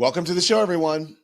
Welcome to the show, everyone.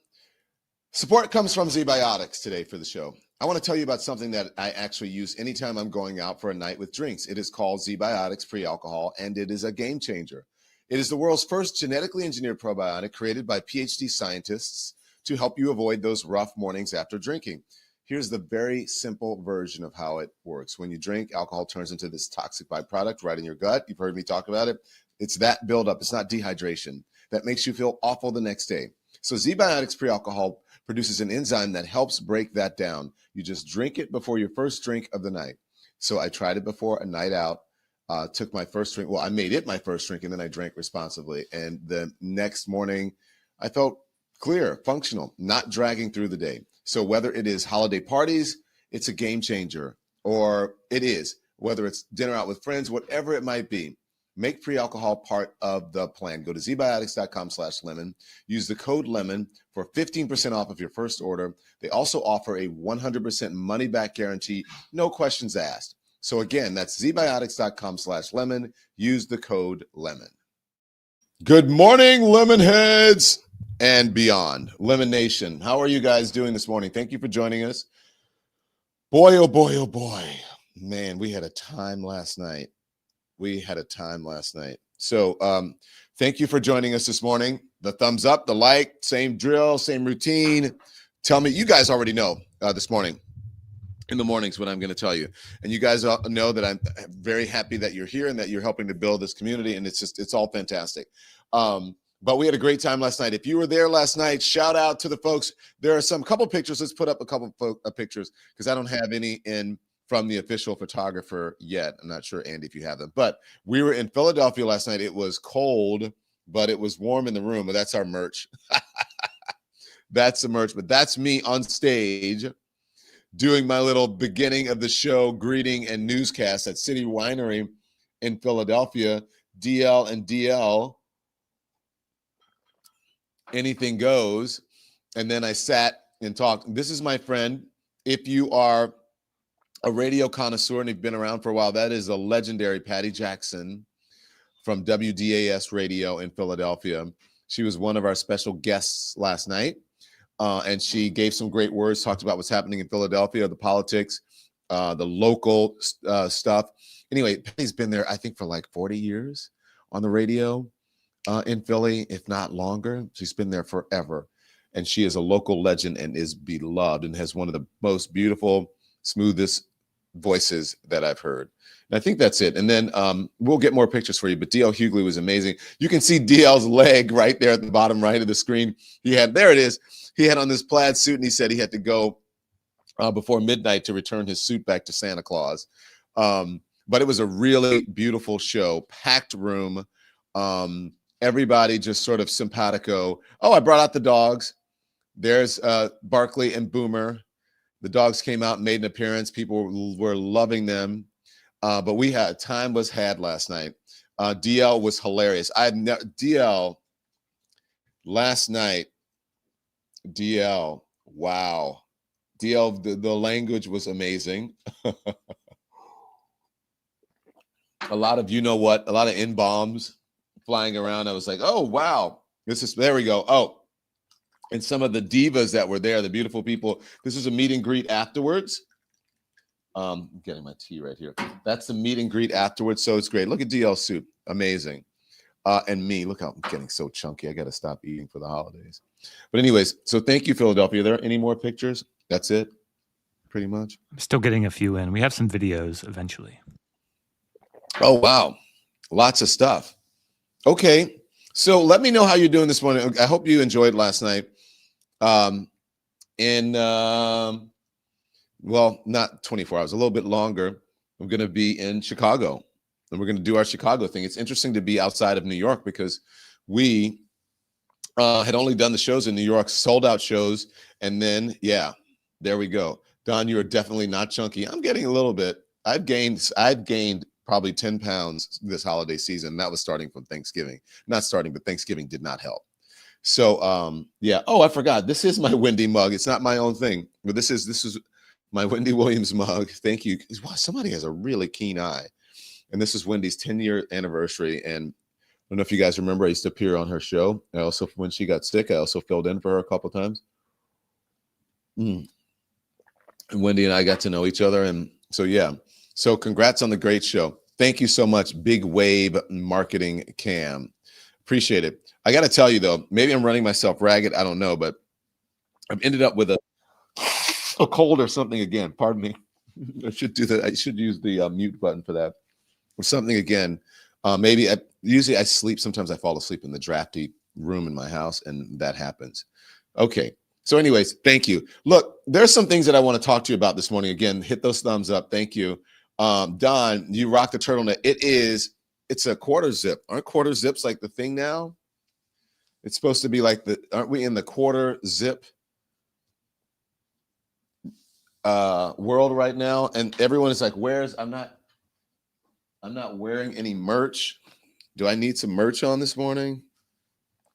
Support comes from ZBiotics today for the show. I want to tell you about something that I actually use anytime I'm going out for a night with drinks. It is called ZBiotics Pre-Alcohol, and it is a game changer. It is the world's first genetically engineered probiotic created by PhD scientists to help you avoid those rough mornings after drinking. Here's the very simple version of how it works. When you drink, alcohol turns into this toxic byproduct right in your gut. You've heard me talk about it. It's that buildup. It's not dehydration that makes you feel awful the next day. So ZBiotics Pre-Alcohol produces an enzyme that helps break that down. You just drink it before your first drink of the night. So I tried it before a night out, took my first drink. Well, I made it my first drink, and then I drank responsibly. And the next morning, I felt clear, functional, not dragging through the day. So whether it is holiday parties, it's a game changer, or it is, whether it's dinner out with friends, whatever it might be, make pre-alcohol part of the plan. Go to zbiotics.com/lemon. Use the code LEMON for 15% off of your first order. They also offer a 100% money-back guarantee, no questions asked. So again, that's zbiotics.com/lemon. Use the code LEMON. Good morning, Lemon Heads and beyond. Lemon Nation, how are you guys doing this morning? Thank you for joining us. Boy, oh boy, oh boy. Man, we had a time last night. So thank you for joining us this morning. The thumbs up, the like, same drill, same routine. Tell me, you guys already know this morning, in the mornings, what I'm going to tell you. And you guys know that I'm very happy that you're here and that you're helping to build this community. And it's all fantastic. But we had a great time last night. If you were there last night, shout out to the folks. There are couple pictures. Let's put up a couple of pictures because I don't have any in from the official photographer yet. I'm not sure, Andy, if you have them. But we were in Philadelphia last night. It was cold, but it was warm in the room. But that's our merch. That's the merch. But that's me on stage doing my little beginning of the show greeting and newscast at City Winery in Philadelphia. DL and DL. Anything goes. And then I sat and talked. This is my friend. If you are a radio connoisseur and you've been around for a while, that is a legendary Patty Jackson from WDAS Radio in Philadelphia. She was one of our special guests last night, and she gave some great words, talked about what's happening in Philadelphia, the politics, the local stuff. Anyway, Patty's been there, I think, for like 40 years on the radio in Philly, if not longer. She's been there forever, and she is a local legend and is beloved and has one of the most beautiful, smoothest voices that I've heard. And I think that's it. And then we'll get more pictures for you, but DL Hughley was amazing. You can see DL's leg right there at the bottom right of the screen. There it is. He had on this plaid suit, and he said he had to go before midnight to return his suit back to Santa Claus. But it was a really beautiful show, packed room. Everybody just sort of simpatico. Oh, I brought out the dogs. There's Barkley and Boomer. The dogs came out and made an appearance. People were loving them. But time was had last night. DL was hilarious. DL last night. DL, wow. DL, the language was amazing. A lot of a lot of N-bombs flying around. I was like, oh, wow. There we go. Oh. And some of the divas that were there, the beautiful people. This is a meet and greet afterwards. I'm getting my tea right here. That's the meet and greet afterwards. So it's great. Look at DL's suit. Amazing. And me, look how I'm getting so chunky. I got to stop eating for the holidays. But anyways, so thank you, Philadelphia. Are there any more pictures? That's it, pretty much. I'm still getting a few in. We have some videos eventually. Oh, wow. Lots of stuff. Okay. So let me know how you're doing this morning. I hope you enjoyed last night. Well, not 24 hours, a little bit longer. I'm going to be in Chicago, and we're going to do our Chicago thing. It's interesting to be outside of New York because we had only done the shows in New York, sold out shows. And then, yeah, there we go. Don, you're definitely not chunky. I'm getting a little bit. I've gained probably 10 pounds this holiday season. That was starting from Thanksgiving. Not starting, but Thanksgiving did not help. So, yeah. Oh, I forgot. This is my Wendy mug. It's not my own thing, but this is my Wendy Williams mug. Thank you. Wow, somebody has a really keen eye. And this is Wendy's 10-year anniversary. And don't know if you guys remember, I used to appear on her show. I also, when she got sick, I also filled in for her a couple of times. And Wendy and I got to know each other. And so, yeah. So congrats on the great show. Thank you so much, Big Wave Marketing Cam. Appreciate it. I got to tell you, though, maybe I'm running myself ragged. I don't know, but I've ended up with a cold or something again. Pardon me. I should do that. I should use the mute button for that. Or something again. Usually I sleep. Sometimes I fall asleep in the drafty room in my house, and that happens. Okay. So anyways, thank you. Look, there's some things that I want to talk to you about this morning. Again, hit those thumbs up. Thank you. Don, you rock the turtleneck. It's a quarter zip. Aren't quarter zips like the thing now? It's supposed to be like aren't we in the quarter zip world right now? And everyone is like, I'm not wearing any merch. Do I need some merch on this morning?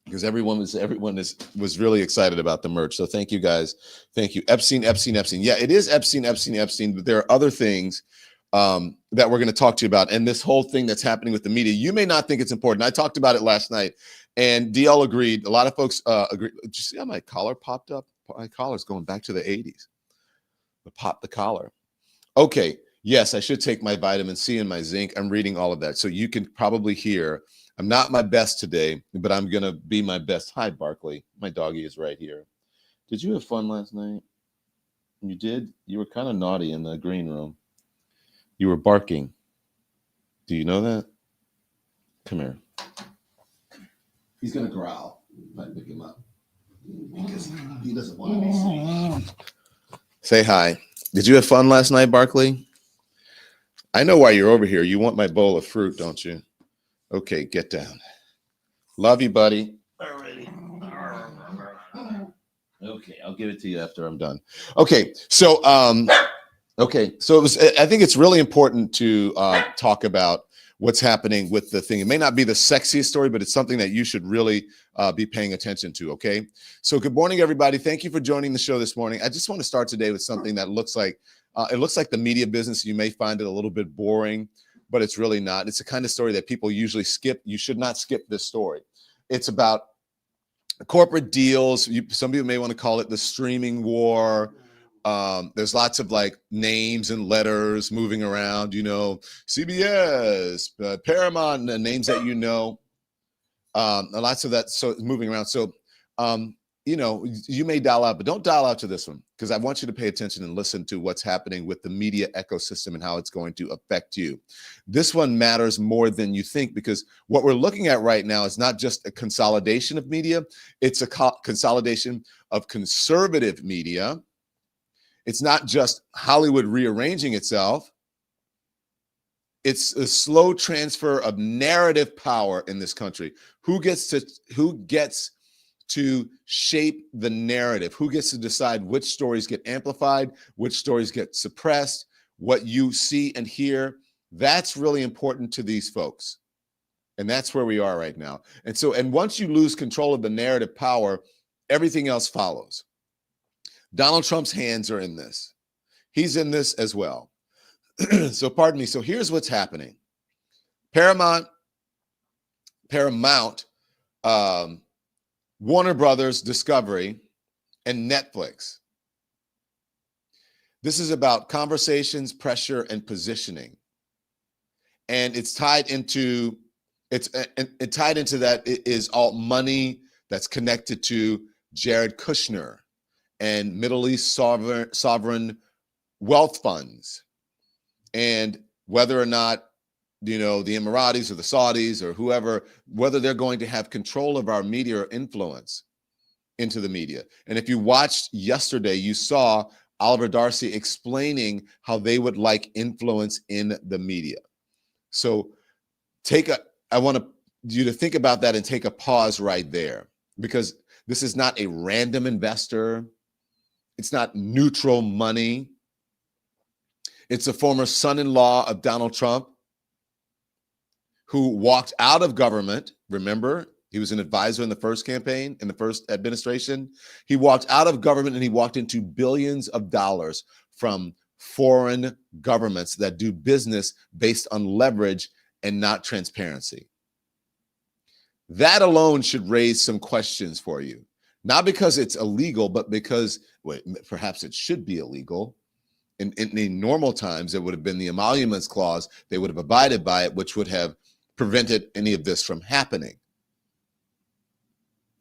Because everyone was really excited about the merch. So thank you guys. Thank you. Epstein. Yeah, it is Epstein, but there are other things that we're going to talk to you about. And this whole thing that's happening with the media, you may not think it's important. I talked about it last night, and DL agreed. A lot of folks agreed. Did you see how my collar popped up? My collar's going back to the 80s. Pop the collar. Okay. Yes, I should take my vitamin C and my zinc. I'm reading all of that. So you can probably hear I'm not my best today, but I'm going to be my best. Hi, Barkley. My doggie is right here. Did you have fun last night? You did? You were kind of naughty in the green room. You were barking. Do you know that? Come here. He's going to growl if I pick him up because he doesn't want to be seen. Say hi. Did you have fun last night, Barkley? I know why you're over here. You want my bowl of fruit, don't you? Okay, get down. Love you, buddy. Alrighty. Okay, I'll give it to you after I'm done. Okay, so I think it's really important to talk about what's happening with the thing. It may not be the sexiest story, but it's something that you should really be paying attention to, okay? So good morning, everybody. Thank you for joining the show this morning. I just want to start today with something that looks like the media business. You may find it a little bit boring, but it's really not. It's the kind of story that people usually skip. You should not skip this story. It's about corporate deals. Some people may want to call it the streaming war. There's lots of like names and letters moving around, CBS, Paramount, names that lots of that so moving around. So, you may dial out, but don't dial out to this one, because I want you to pay attention and listen to what's happening with the media ecosystem and how it's going to affect you. This one matters more than you think, because what we're looking at right now is not just a consolidation of media. It's a consolidation of conservative media. It's not just Hollywood rearranging itself. It's a slow transfer of narrative power in this country. Who gets to shape the narrative? Who gets to decide which stories get amplified, which stories get suppressed, what you see and hear? That's really important to these folks. And that's where we are right now. And once you lose control of the narrative power, everything else follows. Donald Trump's hands are in this. He's in this as well. So pardon me. So here's what's happening. Paramount, Warner Brothers, Discovery, and Netflix. This is about conversations, pressure, and positioning. And it's tied into that is all money that's connected to Jared Kushner and Middle East sovereign wealth funds, and whether or not the Emiratis or the Saudis or whoever, whether they're going to have control of our media or influence into the media. And if you watched yesterday, you saw Oliver Darcy explaining how they would like influence in the media. So I want you to think about that and take a pause right there, because this is not a random investor. It's not neutral money. It's a former son-in-law of Donald Trump who walked out of government. Remember, he was an advisor in the first campaign, in the first administration. He walked out of government and he walked into billions of dollars from foreign governments that do business based on leverage and not transparency. That alone should raise some questions for you. Not because it's illegal, but because perhaps it should be illegal. In normal times, it would have been the emoluments clause. They would have abided by it, which would have prevented any of this from happening.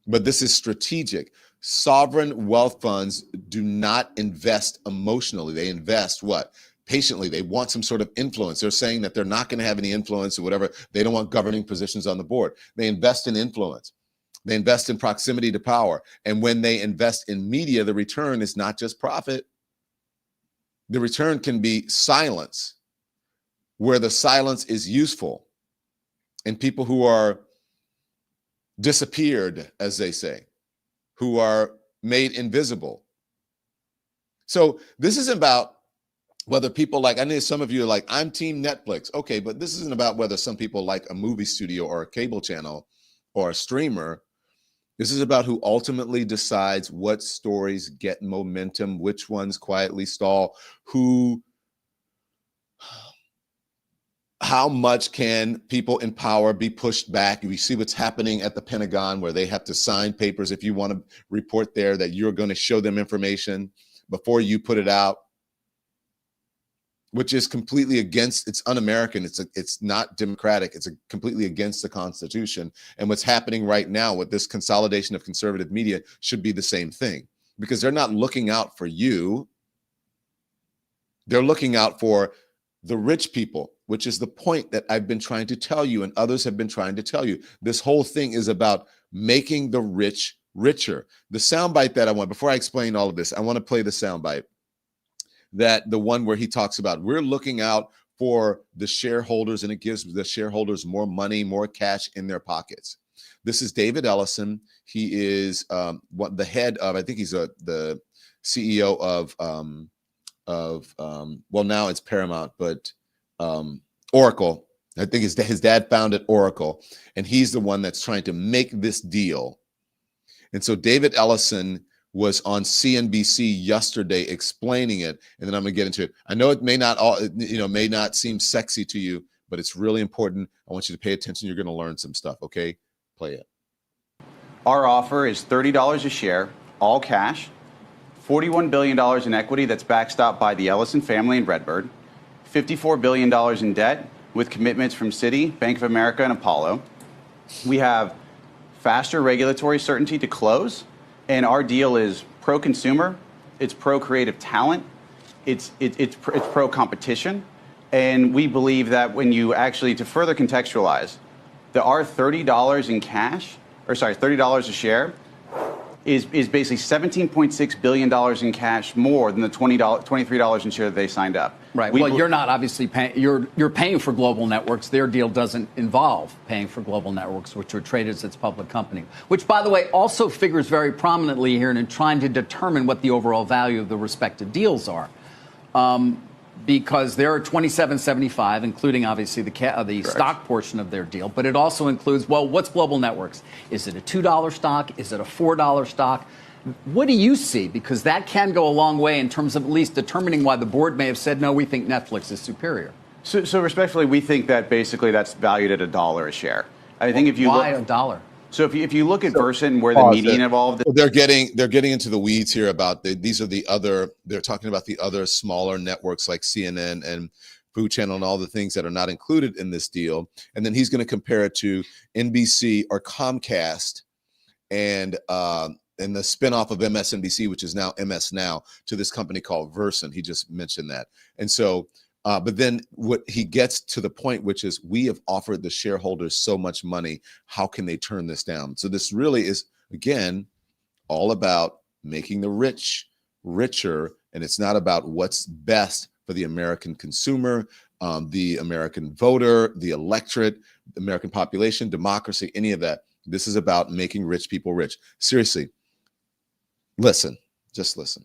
But this is strategic. Sovereign wealth funds do not invest emotionally. They invest what? Patiently. They want some sort of influence. They're saying that they're not going to have any influence or whatever. They don't want governing positions on the board. They invest in influence. They invest in proximity to power. And when they invest in media, the return is not just profit. The return can be silence, where the silence is useful. And people who are disappeared, as they say, who are made invisible. So this isn't about whether people like, I know some of you are like, I'm team Netflix. Okay, but this isn't about whether some people like a movie studio or a cable channel or a streamer. This is about who ultimately decides what stories get momentum, which ones quietly stall, how much can people in power be pushed back? We see what's happening at the Pentagon, where they have to sign papers if you want to report there that you're going to show them information before you put it out, which is completely against, it's un-American. It's not democratic. It's completely against the Constitution. And what's happening right now with this consolidation of conservative media should be the same thing, because they're not looking out for you. They're looking out for the rich people, which is the point that I've been trying to tell you and others have been trying to tell you. This whole thing is about making the rich richer. The soundbite that I want, before I explain all of this, I want to play the soundbite, that the one where he talks about we're looking out for the shareholders and it gives the shareholders more money, more cash in their pockets. This is David Ellison. He is the head of, I think he's the CEO well, now it's Paramount, but Oracle. I think his dad founded Oracle, and he's the one that's trying to make this deal. And so David Ellison was on CNBC yesterday explaining it, and then I'm gonna get into it. I know it may not may not seem sexy to you, but it's really important. I want you to pay attention. You're gonna learn some stuff, okay? Play it. Our offer is $30 a share, all cash, $41 billion in equity that's backstopped by the Ellison family and Redbird, $54 billion in debt with commitments from Citi, Bank of America, and Apollo. We have faster regulatory certainty to close, and our deal is pro-consumer, it's pro-creative talent, it's pro-competition, and we believe that when you actually, to further contextualize, our $30 in cash, $30 a share, is basically $17.6 billion in cash more than the $23 in share that they signed up. Right. Well, you're not obviously paying. You're paying for global networks. Their deal doesn't involve paying for global networks, which are traded as its public company. Which, by the way, also figures very prominently here in trying to determine what the overall value of the respective deals are, because there are $27.75, including obviously the stock portion of their deal. But it also includes, well, what's global networks? Is it a $2 stock? Is it a $4 stock? What do you see? Because that can go a long way in terms of at least determining why the board may have said, no, we think Netflix is superior. So respectfully, we think that basically that's valued at $1 a share. I think if you why $1? So if you look at Versant, where the median involved, they're getting into the weeds here about these are the other. They're talking about the other smaller networks like CNN and Food Channel and all the things that are not included in this deal. And then he's going to compare it to NBC or Comcast and the spinoff of MSNBC, which is now MS Now, to this company called Versant. He just mentioned that. And so, but then what he gets to the point, which is we have offered the shareholders so much money. How can they turn this down? So this really is, again, all about making the rich richer. And it's not about what's best for the American consumer, the American voter, the electorate, the American population, democracy, any of that. This is about making rich people rich. Seriously, listen, just listen.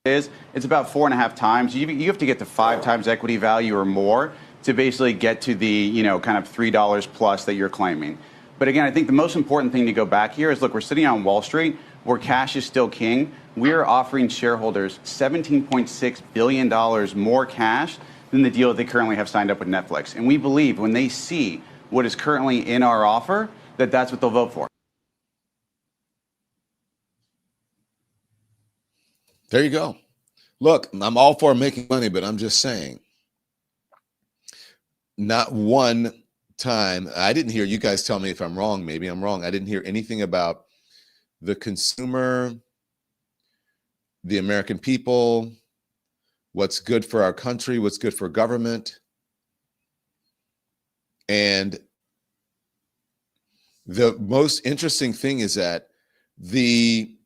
It's about 4.5 times. You have to get to 5 times equity value or more to basically get to the kind of $3 plus that you're claiming. But again, I think the most important thing to go back here is, look, we're sitting on Wall Street where cash is still king. We're offering shareholders $17.6 billion more cash than the deal that they currently have signed up with Netflix. And we believe when they see what is currently in our offer, that that's what they'll vote for. There you go. Look, I'm all for making money, but I'm just saying, not one time, I didn't hear, you guys tell me if I'm wrong, maybe I'm wrong, I didn't hear anything about the consumer, the American people, what's good for our country, what's good for government. And the most interesting thing is that the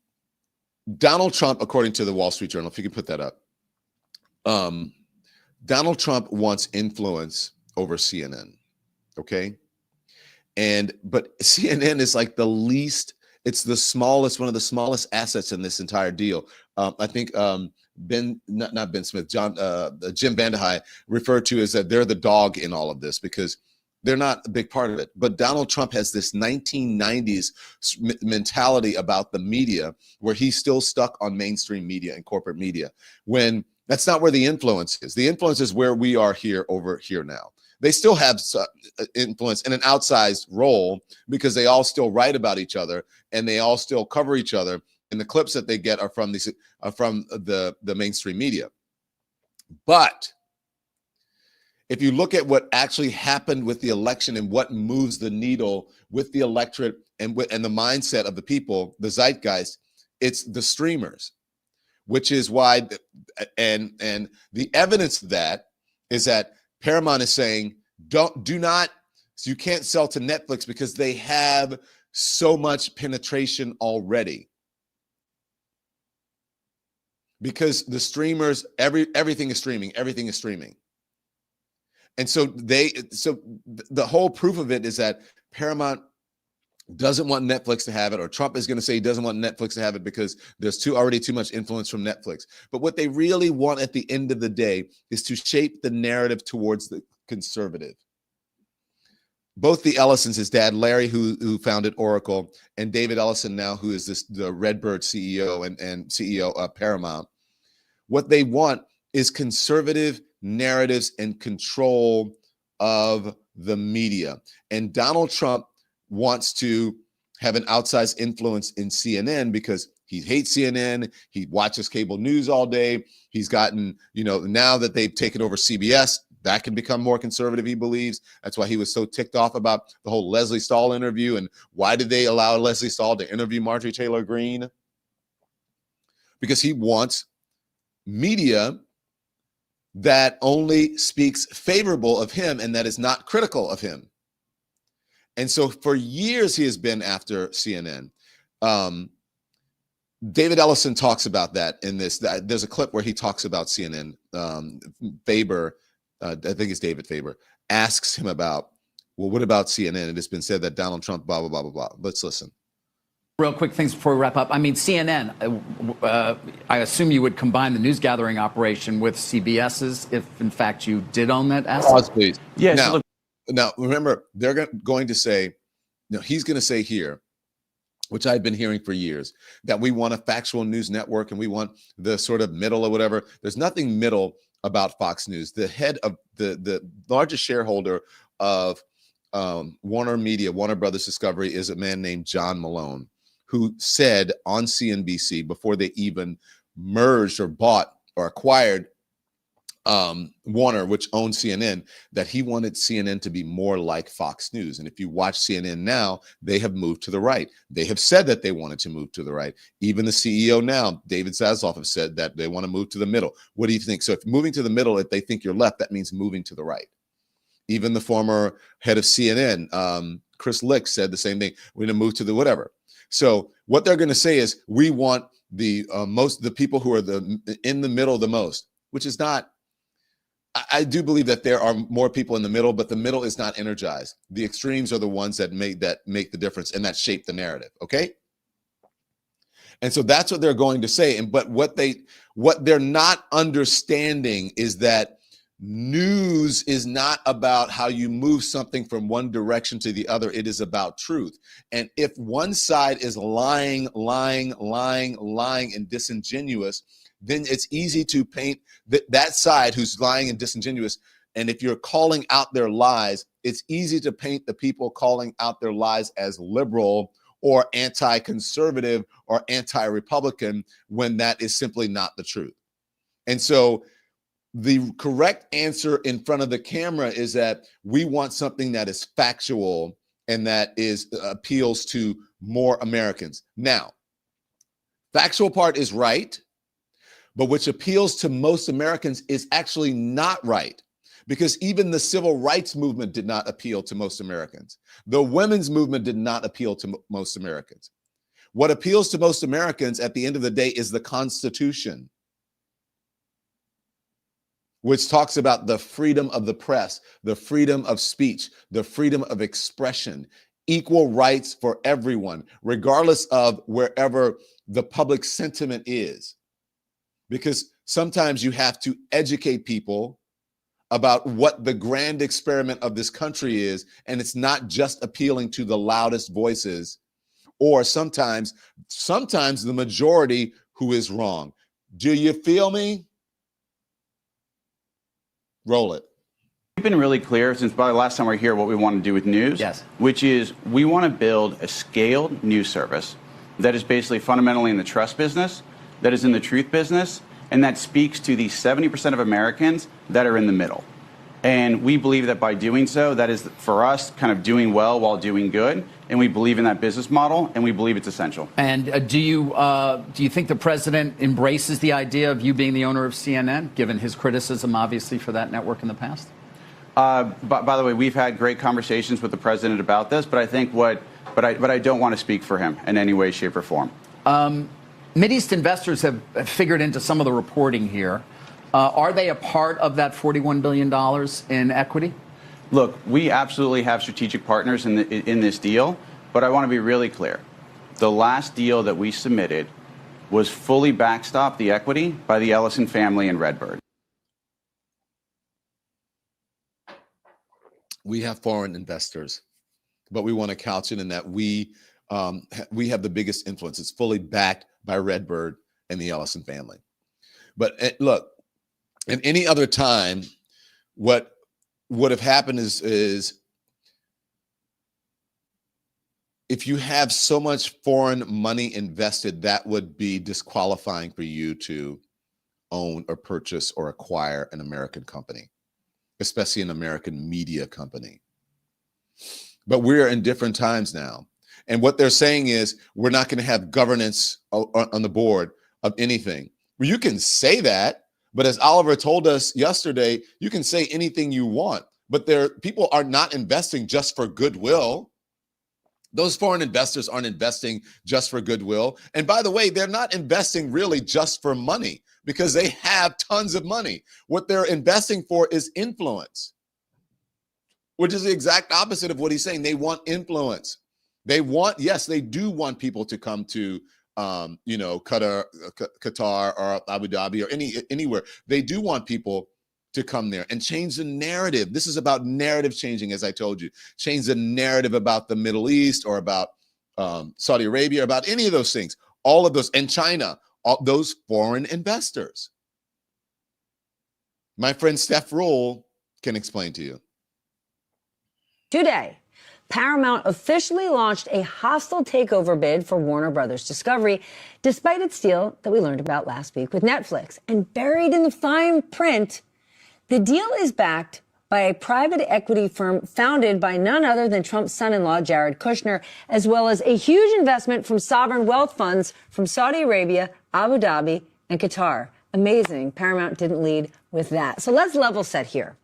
Donald Trump, according to the Wall Street Journal, if you can put that up, Donald Trump wants influence over CNN, okay? But CNN is like the least, it's the smallest, one of the smallest assets in this entire deal. I think Jim Vandehei referred to as that they're the dog in all of this because they're not a big part of it. But Donald Trump has this 1990s mentality about the media where he's still stuck on mainstream media and corporate media, when that's not where the influence is. The influence is where we are here, over here now. They still have influence in an outsized role because they all still write about each other and they all still cover each other. And the clips that they get are from the mainstream media. But if you look at what actually happened with the election and what moves the needle with the electorate and the mindset of the people, the zeitgeist, it's the streamers, which is why, and the evidence of that is that Paramount is saying, do not, so you can't sell to Netflix because they have so much penetration already. Because the streamers, everything is streaming. And so the whole proof of it is that Paramount doesn't want Netflix to have it, or Trump is going to say he doesn't want Netflix to have it because there's already too much influence from Netflix. But what they really want at the end of the day is to shape the narrative towards the conservative. Both the Ellisons, his dad, Larry, who founded Oracle, and David Ellison now, who is the Redbird CEO and CEO of Paramount, what they want is conservative narratives and control of the media. And Donald Trump wants to have an outsized influence in CNN because he hates CNN. He watches cable news all day. He's gotten, now that they've taken over CBS, that can become more conservative, he believes. That's why he was so ticked off about the whole Leslie Stahl interview. And why did they allow Leslie Stahl to interview Marjorie Taylor Greene? Because he wants media that only speaks favorable of him and that is not critical of him. And so for years, he has been after CNN. David Ellison talks about that in this. There's a clip where he talks about CNN. Faber, I think it's David Faber, asks him about, well, what about CNN? And it's been said that Donald Trump, blah, blah, blah, blah, blah. Let's listen. Real quick things before we wrap up. I mean, CNN, I assume you would combine the news gathering operation with CBS's if, in fact, you did own that asset? Pause, please. Yes. Now, remember, they're going to say, he's going to say here, which I've been hearing for years, that we want a factual news network and we want the sort of middle or whatever. There's nothing middle about Fox News. The head of the largest shareholder of Warner Media, Warner Brothers Discovery, is a man named John Malone, who said on CNBC before they even merged or bought or acquired Warner, which owned CNN, that he wanted CNN to be more like Fox News. And if you watch CNN now, they have moved to the right. They have said that they wanted to move to the right. Even the CEO now, David Zaslav, have said that they want to move to the middle. What do you think? So if moving to the middle, if they think you're left, that means moving to the right. Even the former head of CNN, Chris Lick, said the same thing. We're going to move to the whatever. So what they're going to say is we want the people who are in the middle the most, which is not. I do believe that there are more people in the middle, but the middle is not energized. The extremes are the ones that make the difference and that shape the narrative. Okay. And so that's what they're going to say. But what they're not understanding is that news is not about how you move something from one direction to the other. It is about truth. And if one side is lying, and disingenuous, then it's easy to paint that side who's lying and disingenuous. And if you're calling out their lies, it's easy to paint the people calling out their lies as liberal or anti-conservative or anti-Republican when that is simply not the truth. And so the correct answer in front of the camera is that we want something that is factual and that is appeals to more Americans. Now, factual part is right, but which appeals to most Americans is actually not right, because even the civil rights movement did not appeal to most Americans. The women's movement did not appeal to most Americans. What appeals to most Americans at the end of the day is the Constitution, which talks about the freedom of the press, the freedom of speech, the freedom of expression, equal rights for everyone, regardless of wherever the public sentiment is. Because sometimes you have to educate people about what the grand experiment of this country is, and it's not just appealing to the loudest voices, or sometimes the majority who is wrong. Do you feel me? Roll it. We've been really clear since probably the last time we were here what we want to do with news, Yes. which is we want to build a scaled news service that is basically fundamentally in the trust business, that is in the truth business, and that speaks to the 70% of Americans that are in the middle. And we believe that by doing so, that is for us kind of doing well while doing good. And we believe in that business model, and we believe it's essential. And do you think the president embraces the idea of you being the owner of CNN, given his criticism, obviously, for that network in the past? By the way, we've had great conversations with the president about this, but I think but I don't want to speak for him in any way, shape, or form. Mideast investors have figured into some of the reporting here. Are they a part of that $41 billion in equity? Look, we absolutely have strategic partners in this deal, but I want to be really clear. The last deal that we submitted was fully backstopped, the equity, by the Ellison family and Redbird. We have foreign investors, but we want to couch it in that we have the biggest influence. It's fully backed by Redbird and the Ellison family. But look, at any other time, what would have happened is if you have so much foreign money invested, that would be disqualifying for you to own or purchase or acquire an American company, especially an American media company. But we're in different times now. And what they're saying is we're not going to have governance on the board of anything. Well, you can say that, but as Oliver told us yesterday, you can say anything you want, but people are not investing just for goodwill. Those foreign investors aren't investing just for goodwill. And by the way, they're not investing really just for money because they have tons of money. What they're investing for is influence, which is the exact opposite of what he's saying. They want influence. They do want people to come to Qatar or Abu Dhabi or anywhere. They do want people to come there and change the narrative. This is about narrative changing, as I told you. Change the narrative about the Middle East or about Saudi Arabia, about any of those things. All of those, and China, all those foreign investors. My friend Steph Rule can explain to you. Today, Paramount officially launched a hostile takeover bid for Warner Brothers Discovery, despite its deal that we learned about last week with Netflix. And buried in the fine print, the deal is backed by a private equity firm founded by none other than Trump's son-in-law, Jared Kushner, as well as a huge investment from sovereign wealth funds from Saudi Arabia, Abu Dhabi, and Qatar. Amazing. Paramount didn't lead with that. So let's level set here.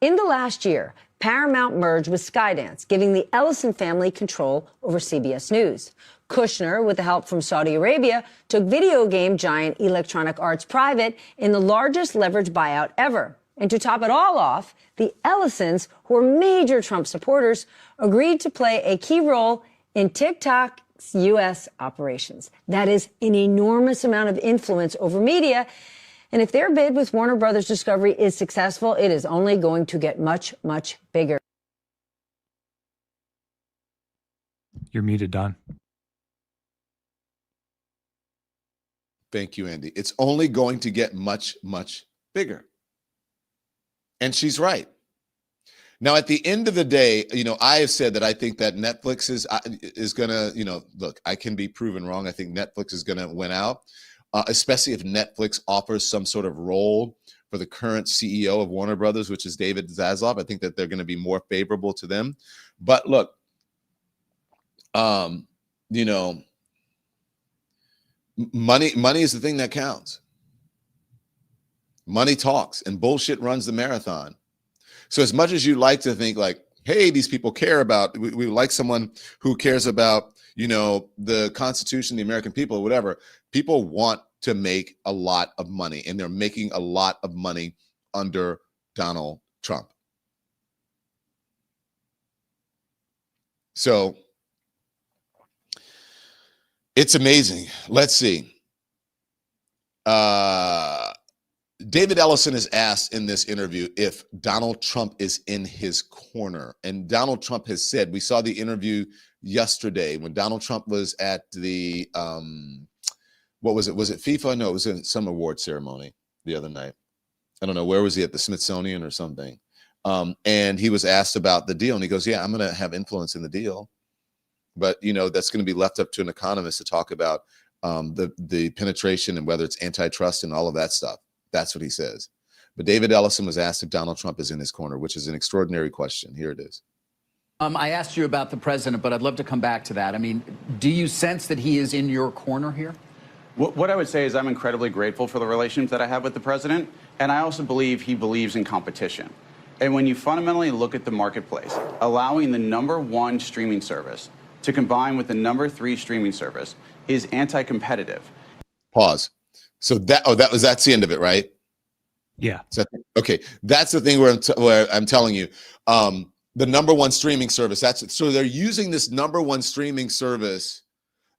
In the last year, Paramount merged with Skydance, giving the Ellison family control over CBS News. Kushner, with the help from Saudi Arabia, took video game giant Electronic Arts private in the largest leveraged buyout ever. And to top it all off, the Ellisons, who are major Trump supporters, agreed to play a key role in TikTok's U.S. operations. That is an enormous amount of influence over media. And if their bid with Warner Brothers Discovery is successful, it is only going to get much, much bigger. You're muted, Don. Thank you, Andy. It's only going to get much, much bigger. And she's right. Now, at the end of the day, I have said that I think that Netflix is going to, look, I can be proven wrong. I think Netflix is going to win out, especially if Netflix offers some sort of role for the current CEO of Warner Brothers, which is David Zaslav. I think that they're going to be more favorable to them. But look, money is the thing that counts. Money talks and bullshit runs the marathon. So as much as you like to think like, hey, these people care about, we like someone who cares about, the Constitution, the American people, whatever, people want to make a lot of money, and they're making a lot of money under Donald Trump. So it's amazing. Let's see. David Ellison is asked in this interview if Donald Trump is in his corner. And Donald Trump has said, we saw the interview yesterday when Donald Trump was at the, what was it? Was it FIFA? No, it was in some award ceremony the other night. I don't know. Where was he at? The Smithsonian or something? And he was asked about the deal. And he goes, yeah, I'm going to have influence in the deal. But, that's going to be left up to an economist to talk about the penetration and whether it's antitrust and all of that stuff. That's what he says. But David Ellison was asked if Donald Trump is in his corner, which is an extraordinary question. Here it is. I asked you about the president, but I'd love to come back to that. I mean, do you sense that he is in your corner here? What I would say is I'm incredibly grateful for the relationship that I have with the president, and I also believe he believes in competition. And when you fundamentally look at the marketplace, allowing the #1 streaming service to combine with the #3 streaming service is anti-competitive. Pause. So that's the end of it, right? Yeah. So, okay, that's the thing where I'm telling you, the #1 streaming service. So they're using this #1 streaming service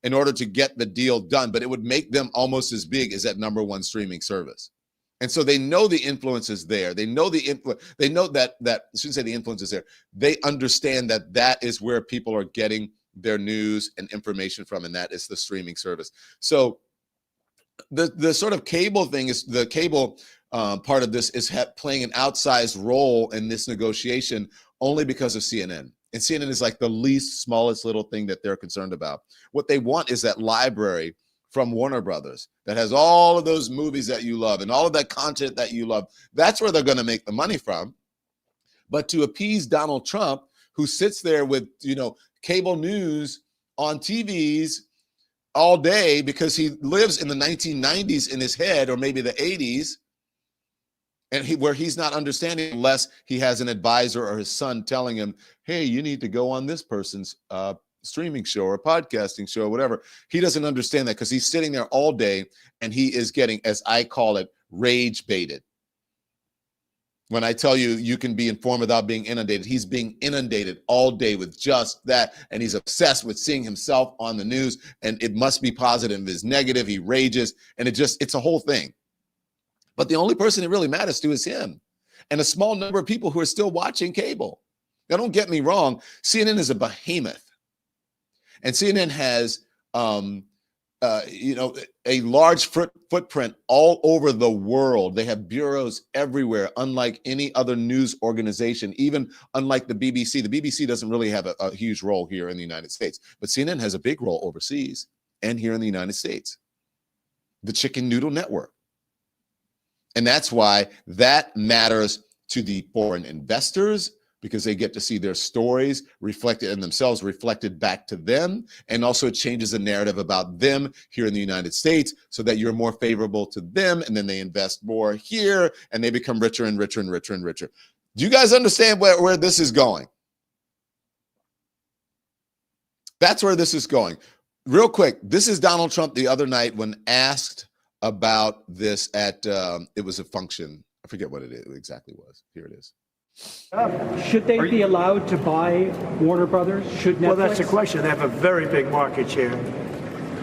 in order to get the deal done, but it would make them almost as big as that #1 streaming service. And so they know the influence is there. They know They know that I shouldn't say the influence is there. They understand that is where people are getting their news and information from, and that is the streaming service. So the sort of cable thing is the cable part of this is playing an outsized role in this negotiation only because of CNN. And CNN is like the least smallest little thing that they're concerned about. What they want is that library from Warner Brothers that has all of those movies that you love and all of that content that you love. That's where they're going to make the money from. But to appease Donald Trump, who sits there with, cable news on TVs all day because he lives in the 1990s in his head, or maybe the 80s, and where he's not understanding unless he has an advisor or his son telling him, hey, you need to go on this person's streaming show or podcasting show or whatever. He doesn't understand that because he's sitting there all day and he is getting, as I call it, rage baited. When I tell you, you can be informed without being inundated, he's being inundated all day with just that. And he's obsessed with seeing himself on the news, and it must be positive. If it's negative, he rages, and it's a whole thing. But the only person it really matters to is him and a small number of people who are still watching cable. Now, don't get me wrong. CNN is a behemoth, and CNN has, a large footprint all over the world. They have bureaus everywhere, unlike any other news organization, even unlike the BBC. The BBC doesn't really have a huge role here in the United States, but CNN has a big role overseas and here in the United States. The Chicken Noodle Network. And that's why that matters to the foreign investors, because they get to see their stories reflected in themselves, reflected back to them. And also it changes the narrative about them here in the United States so that you're more favorable to them. And then they invest more here and they become richer and richer and richer and richer. Do you guys understand where this is going? That's where this is going. Real quick, this is Donald Trump the other night when asked about this at, it was a function. I forget what it exactly was. Here it is. Should they be allowed to buy Warner Brothers? Should Netflix? Well, that's the question. They have a very big market share.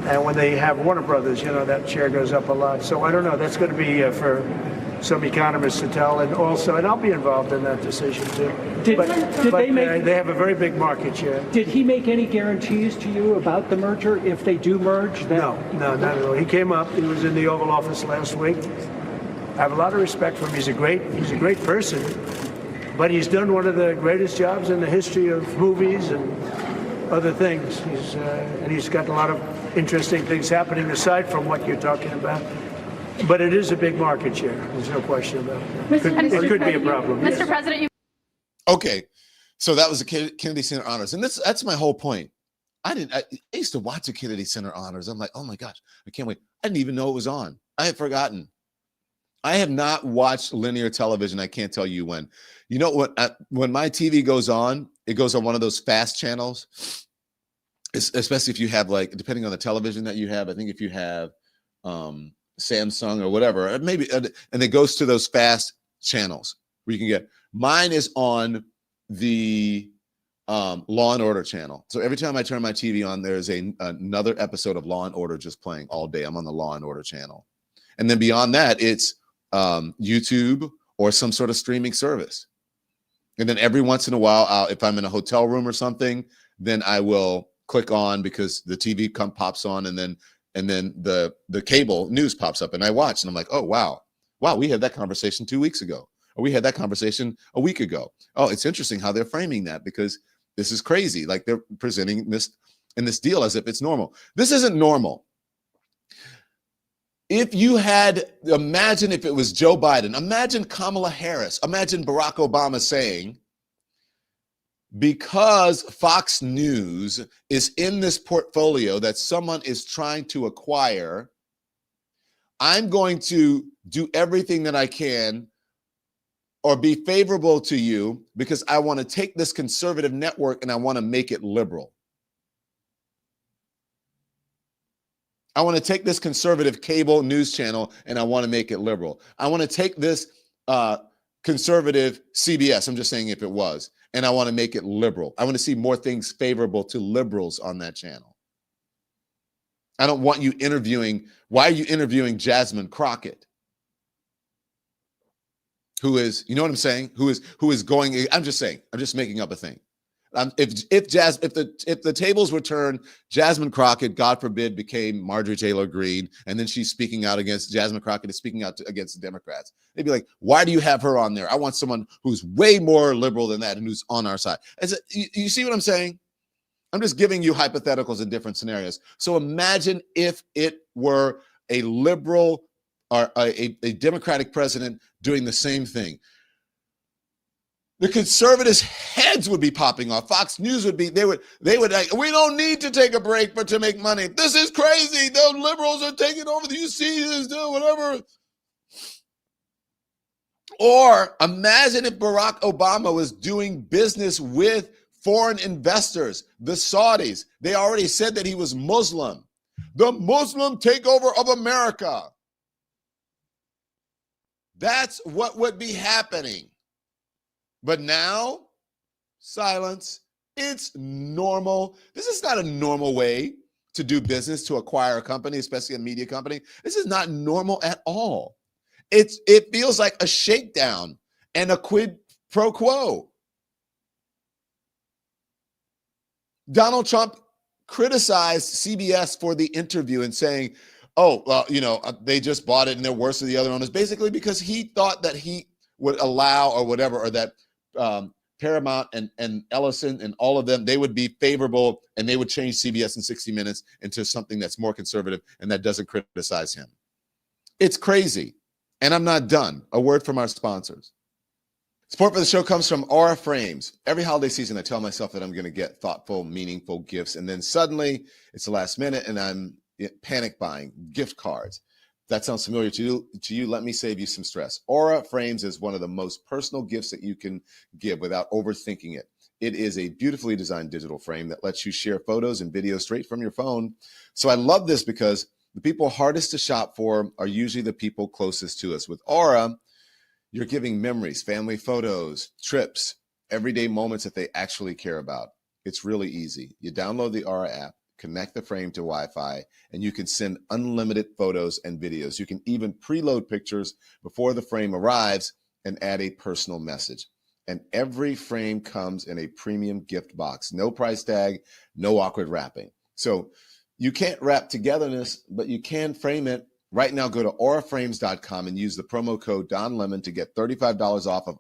And when they have Warner Brothers, that share goes up a lot. So I don't know. That's going to be for some economists to tell. And also, and I'll be involved in that decision too. They have a very big market share. Did he make any guarantees to you about the merger if they do merge? No, not at all. He came up. He was in the Oval Office last week. I have a lot of respect for him. He's a great person. But he's done one of the greatest jobs in the history of movies and other things. He's got a lot of interesting things happening aside from what you're talking about. But it is a big market share. There's no question about it. It could be a problem. Mr. Yes. President, you. Okay, so that was the Kennedy Center Honors, and that's my whole point. I used to watch the Kennedy Center Honors. I'm like, oh my gosh, I can't wait. I didn't even know it was on. I had forgotten. I have not watched linear television. I can't tell you when. You know what? When my TV goes on, it goes on one of those fast channels. Especially if you have, like, depending on the television that you have. I think if you have Samsung or whatever, maybe, and it goes to those fast channels where you can get. Mine is on the Law and Order channel. So every time I turn my TV on, there's another episode of Law and Order just playing all day. I'm on the Law and Order channel. And then beyond that, it's YouTube or some sort of streaming service. And then every once in a while, if I'm in a hotel room or something, then I will click on, because the TV pops on, and then the cable news pops up, and I watch, and I'm like, oh, wow, we had that conversation 2 weeks ago, or we had that conversation a week ago. Oh, it's interesting how they're framing that, because this is crazy. Like, they're presenting this in this deal as if it's normal. This isn't normal. Imagine if it was Joe Biden, imagine Kamala Harris, imagine Barack Obama saying, because Fox News is in this portfolio that someone is trying to acquire, I'm going to do everything that I can or be favorable to you because I want to take this conservative network and I want to make it liberal. I want to take this conservative cable news channel and I want to make it liberal. I want to take this conservative CBS, I'm just saying if it was, and I want to make it liberal. I want to see more things favorable to liberals on that channel. I don't want you interviewing. Why are you interviewing Jasmine Crockett? Who is, you know what I'm saying? Who is going, I'm just saying, I'm just making up a thing. If the tables were turned, Jasmine Crockett, God forbid, became Marjorie Taylor Greene, and then she's speaking out against, Jasmine Crockett is speaking out against the Democrats. They'd be like, why do you have her on there? I want someone who's way more liberal than that and who's on our side. You see what I'm saying? I'm just giving you hypotheticals in different scenarios. So imagine if it were a liberal or a Democratic president doing the same thing. The conservatives' heads would be popping off. Fox News would be, they would like, we don't need to take a break to make money. This is crazy. The liberals are taking over the UCs, whatever. Or imagine if Barack Obama was doing business with foreign investors, the Saudis. They already said that he was Muslim. The Muslim takeover of America. That's what would be happening. But now, silence. It's normal. This is not a normal way to do business, to acquire a company, especially a media company. This is not normal at all. It feels like a shakedown and a quid pro quo. Donald Trump criticized CBS for the interview and saying, oh, well, they just bought it and they're worse than the other owners, basically because he thought that he would allow or whatever, or that Paramount and Ellison and all of them, they would be favorable and they would change CBS in 60 Minutes into something that's more conservative and that doesn't criticize him. It's crazy. And I'm not done. A word from our sponsors. Support for the show comes from Aura Frames. Every holiday season, I tell myself that I'm going to get thoughtful, meaningful gifts. And then suddenly it's the last minute and I'm panic buying gift cards. If that sounds familiar to you, let me save you some stress. Aura Frames is one of the most personal gifts that you can give without overthinking it. It is a beautifully designed digital frame that lets you share photos and videos straight from your phone. So I love this because the people hardest to shop for are usually the people closest to us. With Aura, you're giving memories, family photos, trips, everyday moments that they actually care about. It's really easy. You download the Aura app, connect the frame to Wi-Fi, and you can send unlimited photos and videos. You can even preload pictures before the frame arrives and add a personal message. And every frame comes in a premium gift box. No price tag, no awkward wrapping. So you can't wrap togetherness, but you can frame it. Right now, go to auraframes.com and use the promo code DonLemon to get $35 off of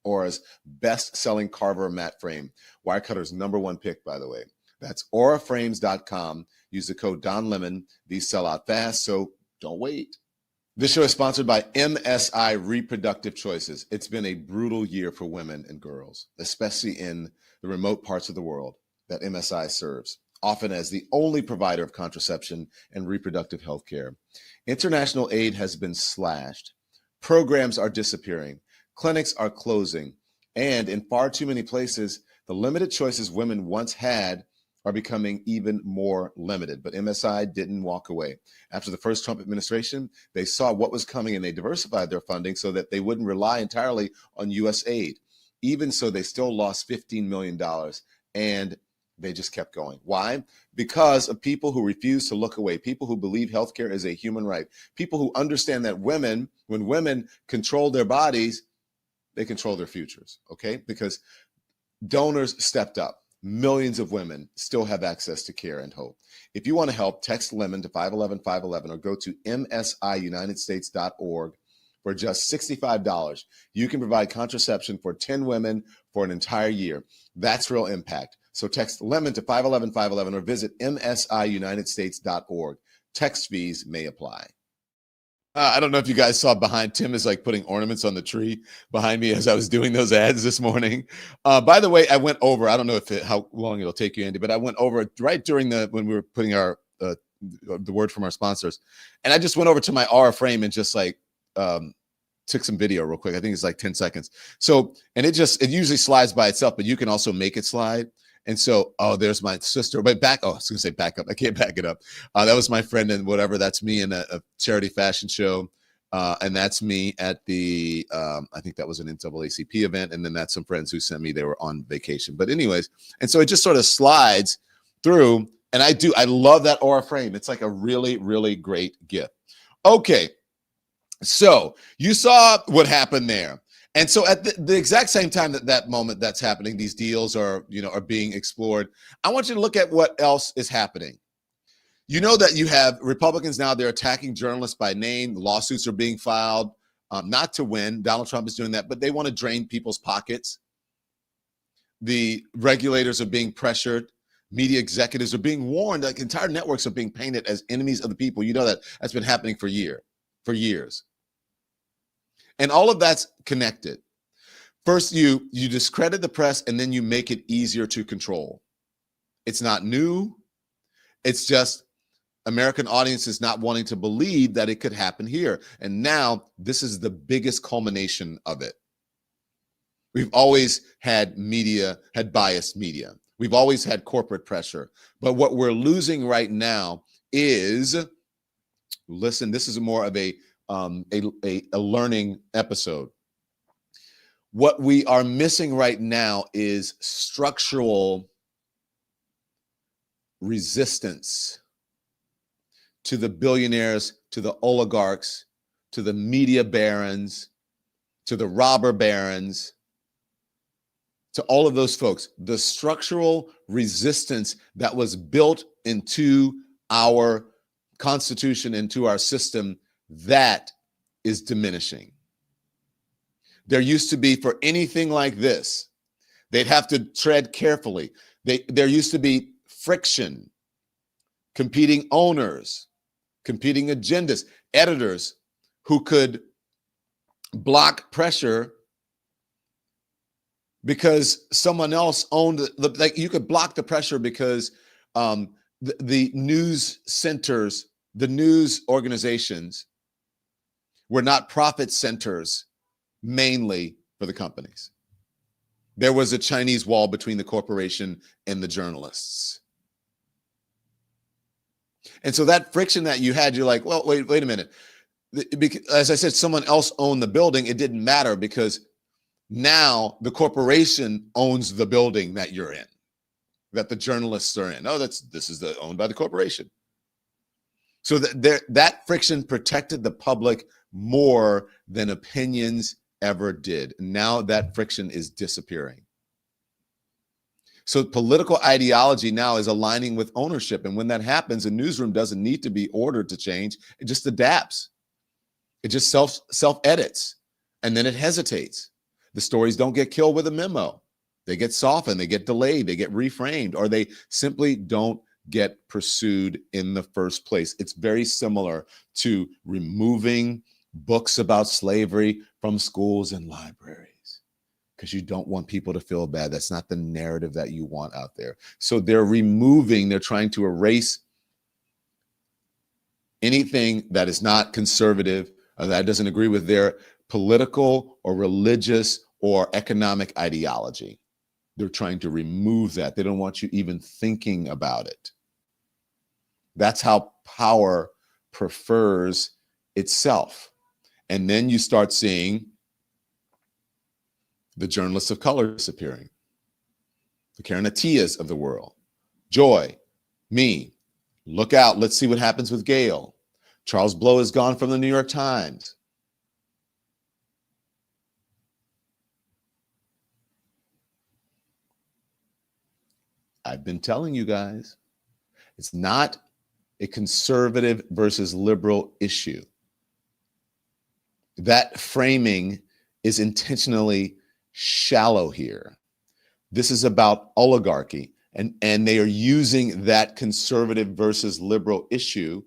Aura's best-selling Carver mat frame. Wirecutter's #1 pick, by the way. That's auraframes.com. Use the code DonLemon. These sell out fast, so don't wait. This show is sponsored by MSI Reproductive Choices. It's been a brutal year for women and girls, especially in the remote parts of the world that MSI serves, often as the only provider of contraception and reproductive health care. International aid has been slashed. Programs are disappearing. Clinics are closing. And in far too many places, the limited choices women once had are becoming even more limited. But MSI didn't walk away. After the first Trump administration, they saw what was coming and they diversified their funding so that they wouldn't rely entirely on U.S. aid. Even so, they still lost $15 million and they just kept going. Why? Because of people who refuse to look away, people who believe healthcare is a human right, people who understand that when women control their bodies, they control their futures, okay? Because donors stepped up. Millions of women still have access to care and hope. If you want to help, text LEMON to 511-511 or go to msiunitedstates.org for just $65. You can provide contraception for 10 women for an entire year. That's real impact. So text LEMON to 511-511 or visit msiunitedstates.org. Text fees may apply. I don't know if you guys saw behind Tim is like putting ornaments on the tree behind me as I was doing those ads this morning. By the way, I went over, I don't know how long it'll take you, Andy, but I went over right during when we were putting our the word from our sponsors. And I just went over to my Aura frame and just like took some video real quick. I think it's like 10 seconds. So, and it usually slides by itself, but you can also make it slide. And so, there's my sister. But I was going to say back up. I can't back it up. That was my friend and whatever. That's me in a charity fashion show. And that's me at the, I think that was an NAACP event. And then that's some friends who sent me, they were on vacation. But anyways, and so it just sort of slides through. And I love that Aura frame. It's like a really, really great gift. Okay. So you saw what happened there. And so at the exact same time that moment that's happening, these deals are being explored. I want you to look at what else is happening. You know that you have Republicans now, they're attacking journalists by name. Lawsuits are being filed, not to win. Donald Trump is doing that, but they want to drain people's pockets. The regulators are being pressured. Media executives are being warned. Like entire networks are being painted as enemies of the people. You know that's been happening for years. And all of that's connected. First, you discredit the press, and then you make it easier to control. It's not new. It's just American audiences not wanting to believe that it could happen here. And now this is the biggest culmination of it. We've always had biased media. We've always had corporate pressure. But what we're losing right now is, listen, this is more of a learning episode. What we are missing right now is structural resistance to the billionaires, to the oligarchs, to the media barons, to the robber barons, to all of those folks. The structural resistance that was built into our Constitution, into our system, that is diminishing. There used to be, for anything like this, they'd have to tread carefully. There used to be friction, competing owners, competing agendas, editors who could block pressure because someone else owned like you could block the pressure because the news centers, the news organizations were not profit centers mainly for the companies. There was a Chinese wall between the corporation and the journalists. And so that friction that you had, you're like, well, wait a minute. As I said, someone else owned the building. It didn't matter because now the corporation owns the building that you're in, that the journalists are in. Oh, this is owned by the corporation. So that friction protected the public more than opinions ever did. Now that friction is disappearing. So political ideology now is aligning with ownership. And when that happens, a newsroom doesn't need to be ordered to change. It just adapts. It just self-edits. And then it hesitates The stories don't get killed with a memo. They get softened, they get delayed, they get reframed, or they simply don't get pursued in the first place. It's very similar to removing books about slavery from schools and libraries because you don't want people to feel bad. That's not the narrative that you want out there. So they're trying to erase anything that is not conservative, or that doesn't agree with their political or religious or economic ideology. They're trying to remove that. They don't want you even thinking about it. That's how power prefers itself. And then you start seeing the journalists of color disappearing, the Karen Atiyahs of the world. Joy, me, look out. Let's see what happens with Gail. Charles Blow is gone from the New York Times. I've been telling you guys, it's not a conservative versus liberal issue. That framing is intentionally shallow here. This is about oligarchy, and they are using that conservative versus liberal issue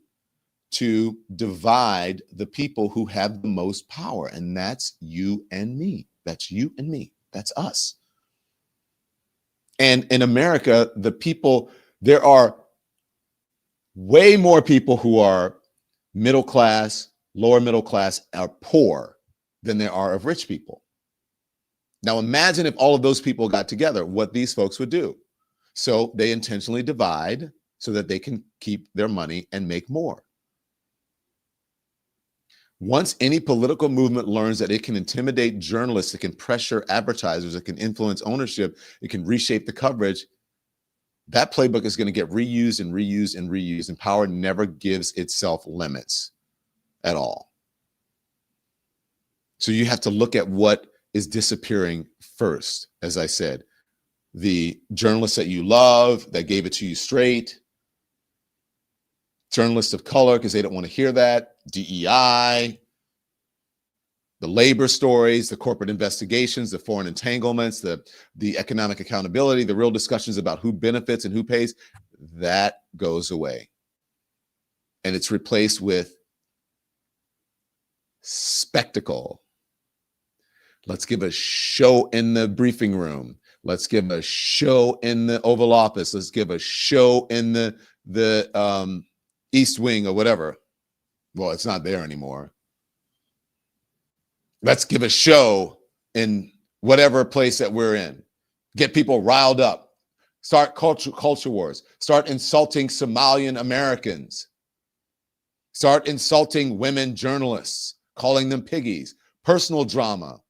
to divide the people who have the most power, and that's you and me. That's you and me. That's us. And in America, there are way more people who are middle class, lower middle class, are poor than there are of rich people. Now imagine if all of those people got together, what these folks would do. So they intentionally divide so that they can keep their money and make more. Once any political movement learns that it can intimidate journalists, it can pressure advertisers, it can influence ownership, it can reshape the coverage, that playbook is going to get reused and reused and reused, and power never gives itself limits at all. So you have to look at what is disappearing first. As I said, the journalists that you love, that gave it to you straight, journalists of color, because they don't want to hear that, DEI, the labor stories, the corporate investigations, the foreign entanglements, the economic accountability, the real discussions about who benefits and who pays, that goes away. And it's replaced with spectacle. Let's give a show in the briefing room. Let's give a show in the Oval Office. Let's give a show in the East Wing or whatever. Well, it's not there anymore. Let's give a show in whatever place that we're in. Get people riled up. Start culture wars. Start insulting Somalian Americans. Start insulting women journalists, calling them piggies. Personal drama.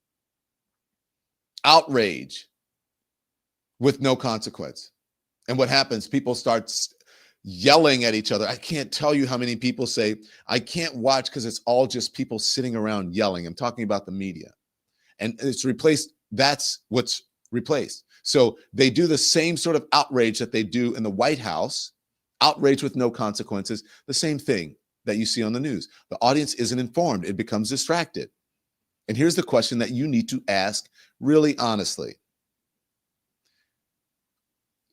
Outrage with no consequence. And what happens? People start yelling at each other. I can't tell you how many people say, I can't watch because it's all just people sitting around yelling. I'm talking about the media. And it's replaced. That's what's replaced. So they do the same sort of outrage that they do in the White House, outrage with no consequences, the same thing that you see on the news. The audience isn't informed. It becomes distracted. And here's the question that you need to ask really honestly.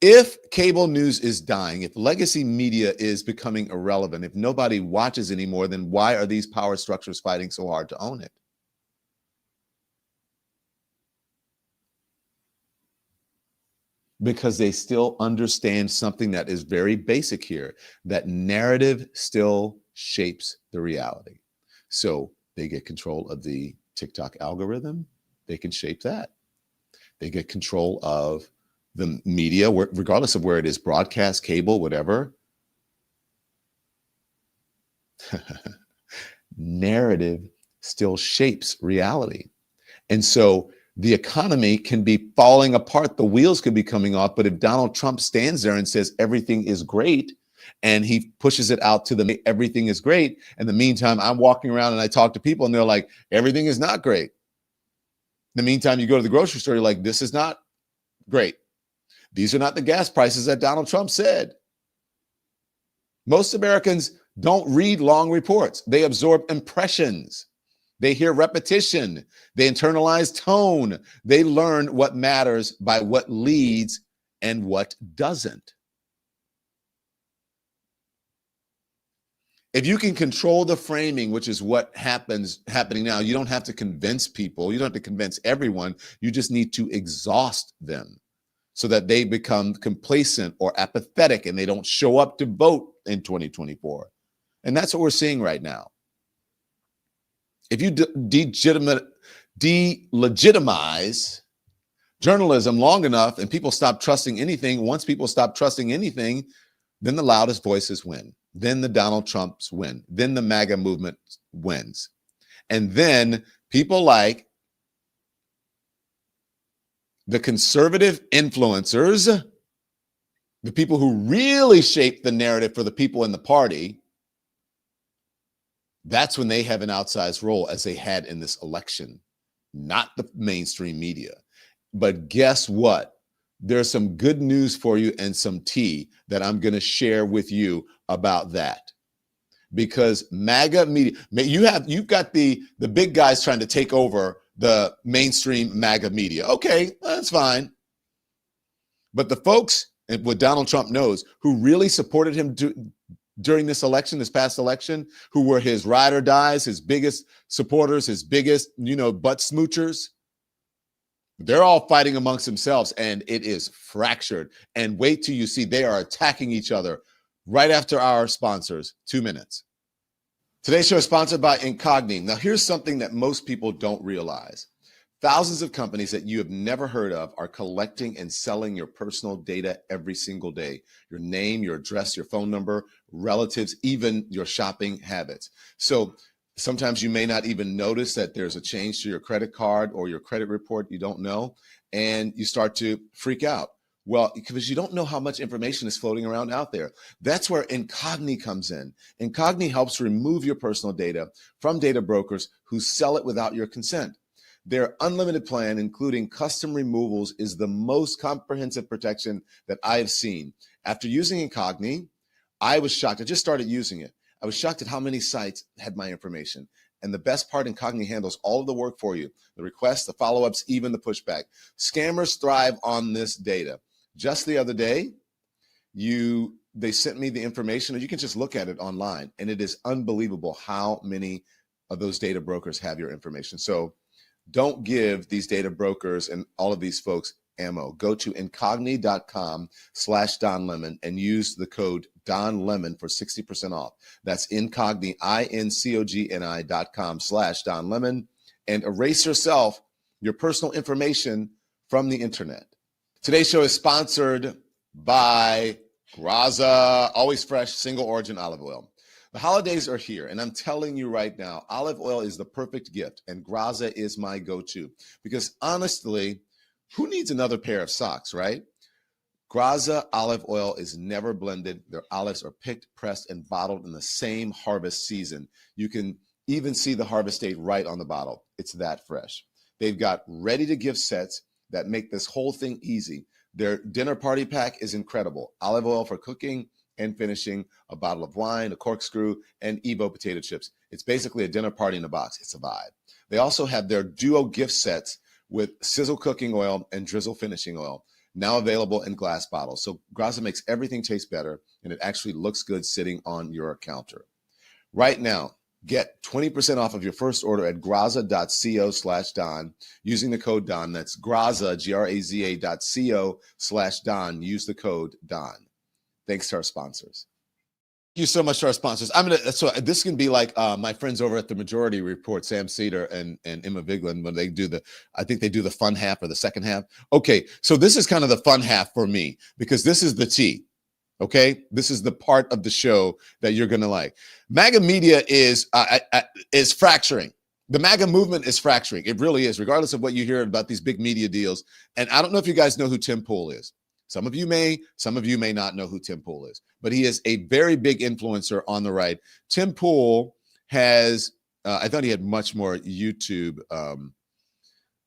If cable news is dying, if legacy media is becoming irrelevant, if nobody watches anymore, then why are these power structures fighting so hard to own it? Because they still understand something that is very basic here, that narrative still shapes the reality. So they get control of the TikTok algorithm, they can shape that. They get control of the media, regardless of where it is, broadcast, cable, whatever. Narrative still shapes reality. And so the economy can be falling apart. The wheels could be coming off. But if Donald Trump stands there and says everything is great, and he pushes it out to the everything is great, in the meantime, I'm walking around and I talk to people and they're like, everything is not great. In the meantime, you go to the grocery store, you're like, this is not great. These are not the gas prices that Donald Trump said. Most Americans don't read long reports. They absorb impressions. They hear repetition. They internalize tone. They learn what matters by what leads and what doesn't. If you can control the framing, which is what happening now, you don't have to convince people. You don't have to convince everyone. You just need to exhaust them so that they become complacent or apathetic and they don't show up to vote in 2024. And that's what we're seeing right now. If you delegitimize journalism long enough and people stop trusting anything, once people stop trusting anything, then the loudest voices win. Then the Donald Trumps win. Then the MAGA movement wins. And then people like the conservative influencers, the people who really shape the narrative for the people in the party, that's when they have an outsized role as they had in this election, not the mainstream media. But guess what? There's some good news for you and some tea that I'm going to share with you about that. Because MAGA media, you've got the big guys trying to take over the mainstream MAGA media. Okay, that's fine. But the folks, and what Donald Trump knows, who really supported him during this election, this past election, who were his ride or dies, his biggest supporters, his biggest, butt smoochers, they're all fighting amongst themselves, and it is fractured. And wait till you see they are attacking each other right after our sponsors. 2 minutes. Today's show is sponsored by Incogni. Now, here's something that most people don't realize. Thousands of companies that you have never heard of are collecting and selling your personal data every single day. Your name, your address, your phone number, relatives, even your shopping habits. So sometimes you may not even notice that there's a change to your credit card or your credit report you don't know, and you start to freak out. Well, because you don't know how much information is floating around out there. That's where Incogni comes in. Incogni helps remove your personal data from data brokers who sell it without your consent. Their unlimited plan, including custom removals, is the most comprehensive protection that I have seen. After using Incogni, I was shocked. I just started using it. I was shocked at how many sites had my information. And the best part, Incogni handles all of the work for you. The requests, the follow-ups, even the pushback. Scammers thrive on this data. Just the other day, they sent me the information, and you can just look at it online. And it is unbelievable how many of those data brokers have your information. So don't give these data brokers and all of these folks ammo. Go to incogni.com/Don Lemon and use the code Don Lemon for 60% off. That's Incogni, INCOGNI.com/Don Lemon, and erase your personal information from the internet. Today's show is sponsored by Graza, always fresh, single origin olive oil. The holidays are here, and I'm telling you right now, olive oil is the perfect gift, and Graza is my go-to. Because honestly, who needs another pair of socks, right? Graza olive oil is never blended. Their olives are picked, pressed, and bottled in the same harvest season. You can even see the harvest date right on the bottle. It's that fresh. They've got ready-to-give sets that make this whole thing easy. Their dinner party pack is incredible. Olive oil for cooking and finishing, a bottle of wine, a corkscrew, and Evo potato chips. It's basically a dinner party in a box. It's a vibe. They also have their duo gift sets with sizzle cooking oil and drizzle finishing oil, now available in glass bottles. So Graza makes everything taste better, and it actually looks good sitting on your counter. Right now, get 20% off of your first order at graza.co/Don using the code Don. That's Graza, GRAZA.co/Don. Use the code Don. Thanks to our sponsors. Thank you so much to our sponsors. So this can be like my friends over at the Majority Report, Sam Cedar and Emma Vigeland, when they do I think they do the fun half or the second half. Okay, so this is kind of the fun half for me because this is the tea. Okay, this is the part of the show that you're gonna like. MAGA media is fracturing. The MAGA movement is fracturing. It really is, regardless of what you hear about these big media deals. And I don't know if you guys know who Tim Pool is. Some of you may not know who Tim Pool is, but he is a very big influencer on the right. Tim Pool has, I thought he had much more YouTube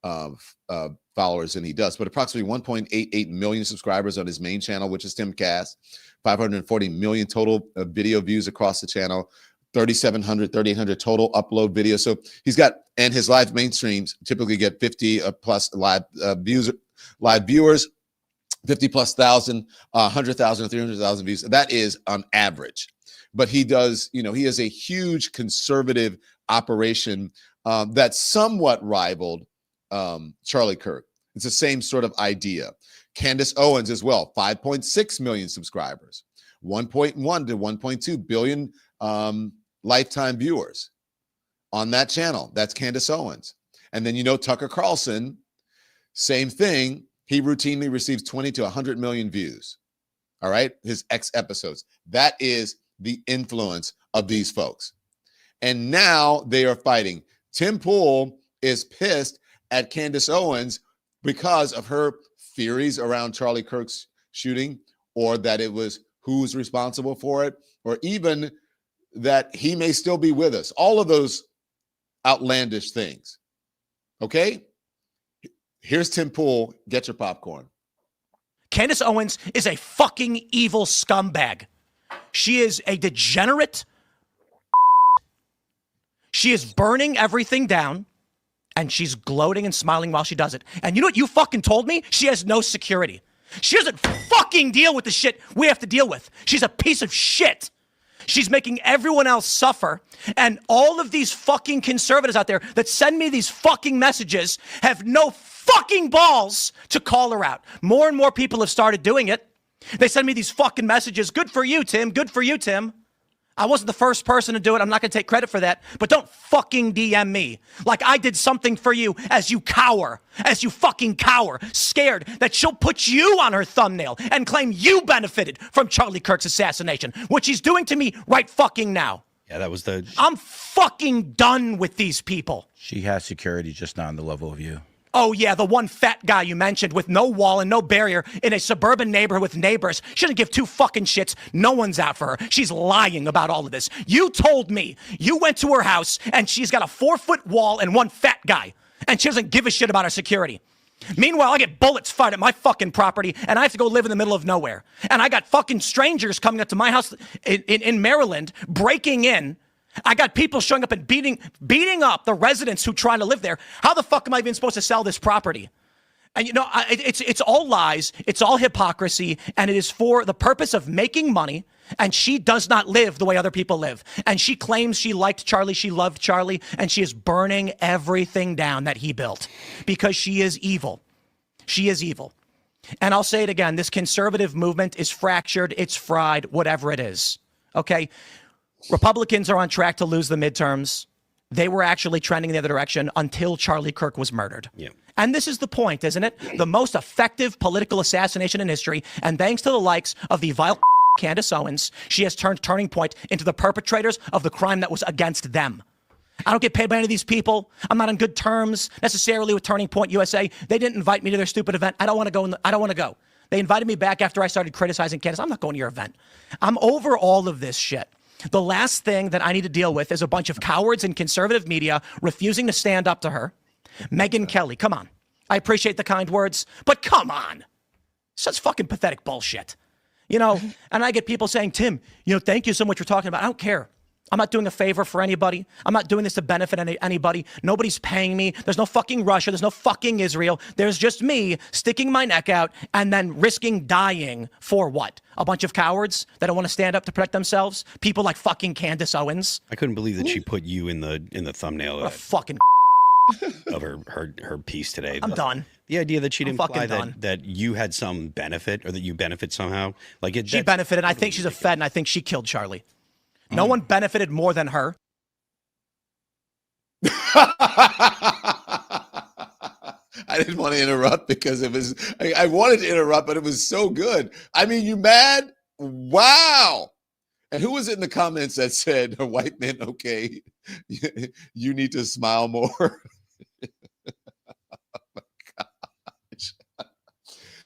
followers than he does, but approximately 1.88 million subscribers on his main channel, which is Timcast, 540 million total video views across the channel, 3,700, 3,800 total upload videos. So he's got, and his live mainstreams typically get 50 plus live viewers, 50 plus thousand, 100,000, 300,000 views. That is on average. But he does, he has a huge conservative operation that somewhat rivaled Charlie Kirk. It's the same sort of idea. Candace Owens as well, 5.6 million subscribers, 1.1 to 1.2 billion lifetime viewers on that channel. That's Candace Owens. And then, Tucker Carlson, same thing. He routinely receives 20 to 100 million views. All right. His X episodes. That is the influence of these folks. And now they are fighting. Tim Pool is pissed at Candace Owens because of her theories around Charlie Kirk's shooting, or that it was who's responsible for it, or even that he may still be with us. All of those outlandish things. Okay? Here's Tim Pool. Get your popcorn. Candace Owens is a fucking evil scumbag. She is a degenerate. She is burning everything down, and she's gloating and smiling while she does it. And you know what you fucking told me? She has no security. She doesn't fucking deal with the shit we have to deal with. She's a piece of shit. She's making everyone else suffer. And all of these fucking conservatives out there that send me these fucking messages have no fucking balls to call her out. More and more people have started doing it. They send me these fucking messages. Good for you, Tim. Good for you, Tim. I wasn't the first person to do it. I'm not going to take credit for that. But don't fucking DM me like I did something for you as you fucking cower, scared that she'll put you on her thumbnail and claim you benefited from Charlie Kirk's assassination, which he's doing to me right fucking now. Yeah, that was I'm fucking done with these people. She has security, just not on the level of you. Oh, yeah, the one fat guy you mentioned with no wall and no barrier in a suburban neighborhood with neighbors. She doesn't give two fucking shits. No one's out for her. She's lying about all of this. You told me you went to her house and she's got a 4-foot wall and one fat guy, and she doesn't give a shit about her security. Meanwhile, I get bullets fired at my fucking property, and I have to go live in the middle of nowhere. And I got fucking strangers coming up to my house in Maryland, breaking in. I got people showing up and beating up the residents who trying to live there. How the fuck am I even supposed to sell this property? And it's all lies. It's all hypocrisy. And it is for the purpose of making money. And she does not live the way other people live. And she claims she liked Charlie. She loved Charlie. And she is burning everything down that he built because she is evil. She is evil. And I'll say it again. This conservative movement is fractured. It's fried, whatever it is. Okay. Republicans are on track to lose the midterms. They were actually trending the other direction until Charlie Kirk was murdered. Yeah. And this is the point, isn't it? The most effective political assassination in history. And thanks to the likes of the vile Candace Owens, she has turned Turning Point into the perpetrators of the crime that was against them. I don't get paid by any of these people. I'm not on good terms necessarily with Turning Point USA. They didn't invite me to their stupid event. I don't want to go. I don't want to go. They invited me back after I started criticizing Candace. I'm not going to your event. I'm over all of this shit. The last thing that I need to deal with is a bunch of cowards in conservative media refusing to stand up to her. Megyn Kelly, come on. I appreciate the kind words, but come on. Such fucking pathetic bullshit. And I get people saying, Tim, thank you so much for talking about it. I don't care. I'm not doing a favor for anybody. I'm not doing this to benefit anybody. Nobody's paying me. There's no fucking Russia. There's no fucking Israel. There's just me sticking my neck out and then risking dying for what? A bunch of cowards that don't want to stand up to protect themselves? People like fucking Candace Owens? I couldn't believe that she put you in the thumbnail what a fucking of her piece today. I'm done. The idea that she'd imply that you had some benefit or that you benefit somehow. She benefited. I think she's a Fed, and I think she killed Charlie. No one benefited more than her. I didn't want to interrupt because it was, I wanted to interrupt, but it was so good. I mean, you mad? Wow. And who was it in the comments that said, white men, okay, you need to smile more? Oh my gosh.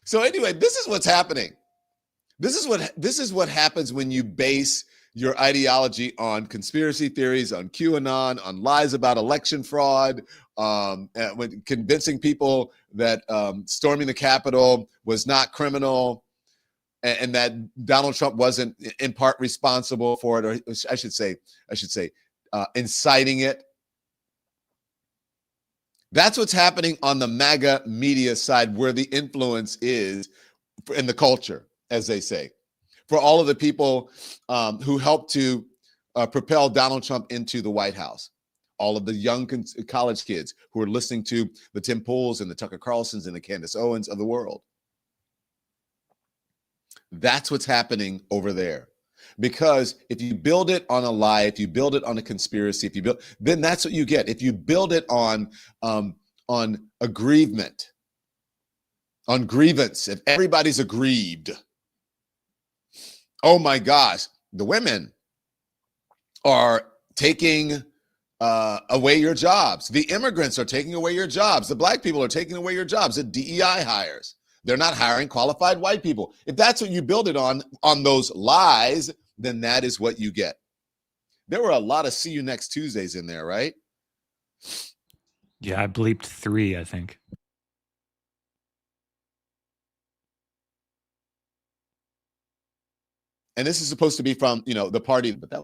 So anyway, this is what's happening. This is what happens when you base your ideology on conspiracy theories, on QAnon, on lies about election fraud, when convincing people that storming the Capitol was not criminal. and that Donald Trump wasn't in part responsible for it, or I should say, inciting it. That's what's happening on the MAGA media side, where the influence is in the culture, as they say, for all of the people who helped to propel Donald Trump into the White House. All of the young college kids who are listening to the Tim Pools and the Tucker Carlsons and the Candace Owens of the world. That's what's happening over there. Because if you build it on a lie, if you build it on a conspiracy, then that's what you get. If you build it on aggrievement, on grievance, if everybody's aggrieved, oh my gosh, the women are taking away your jobs. The immigrants are taking away your jobs. The black people are taking away your jobs. The DEI hires. They're not hiring qualified white people. If that's what you build it on those lies, then that is what you get. There were a lot of see you next Tuesdays in there, right? Yeah, I bleeped 3, I think. And this is supposed to be from, the party, but that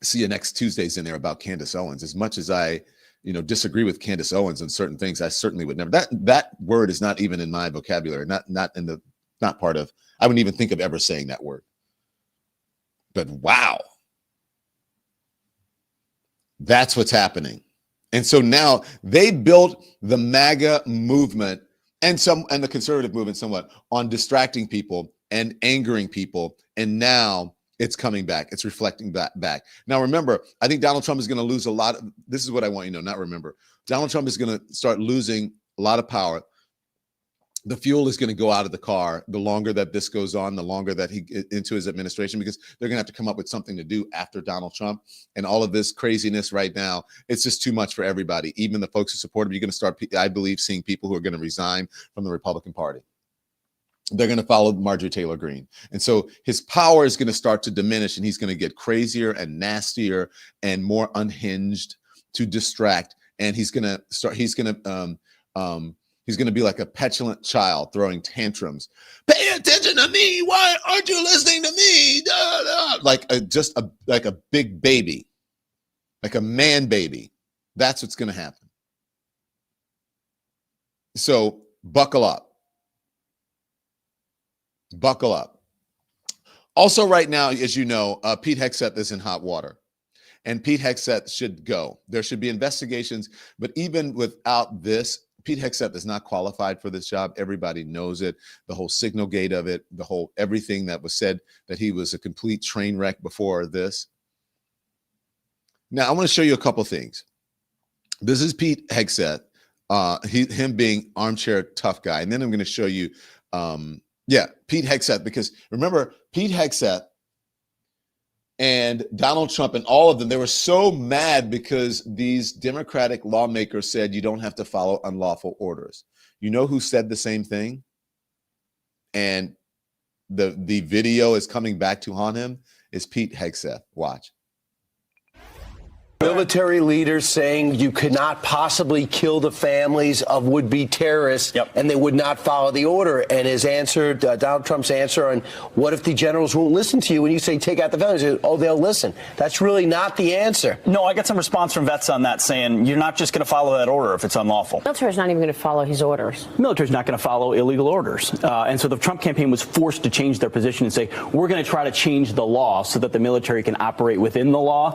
see you next Tuesdays in there about Candace Owens. As much as I, disagree with Candace Owens on certain things, I certainly would never. That word is not even in my vocabulary. Not part of. I wouldn't even think of ever saying that word. But wow, that's what's happening. And so now they built the MAGA movement and the conservative movement somewhat on distracting people and angering people, and now it's coming back. It's reflecting back. Now, remember, I think Donald Trump is going to lose a lot. This is what I want you to know, not remember. Donald Trump is going to start losing a lot of power. The fuel is going to go out of the car the longer that this goes on, the longer that he into his administration, because they're going to have to come up with something to do after Donald Trump. And all of this craziness right now, it's just too much for everybody. Even the folks who support him, you're going to start, I believe, seeing people who are going to resign from the Republican Party. They're going to follow Marjorie Taylor Greene. And so his power is going to start to diminish, and he's going to get crazier and nastier and more unhinged to distract. And he's going to be like a petulant child throwing tantrums. Pay attention to me. Why aren't you listening to me? Da, da. Like a big baby, like a man baby. That's what's going to happen. So buckle up. Buckle up. Also, right now, as you know, Pete Hegseth is in hot water, and Pete Hegseth should go. There should be investigations, but even without this, Pete Hegseth is not qualified for this job. Everybody knows it. The whole signal gate of it, the whole everything that was said, that he was a complete train wreck before this. Now, I want to show you a couple things. This is Pete Hegseth, him being armchair tough guy, and then I'm going to show you. Pete Hegseth, because remember, Pete Hegseth and Donald Trump and all of them, they were so mad because these Democratic lawmakers said you don't have to follow unlawful orders. You know who said the same thing? And the video is coming back to haunt him is Pete Hegseth. Watch. Military leaders saying you could not possibly kill the families of would-be terrorists, and they would not follow the order. And his answer, Donald Trump's answer on what if the generals won't listen to you when you say take out the families? Oh, they'll listen. That's really not the answer. No, I got some response from vets on that saying you're not just going to follow that order if it's unlawful. The military's not even going to follow his orders. The military's not going to follow illegal orders. And so the Trump campaign was forced to change their position and say, we're going to try to change the law so that the military can operate within the law.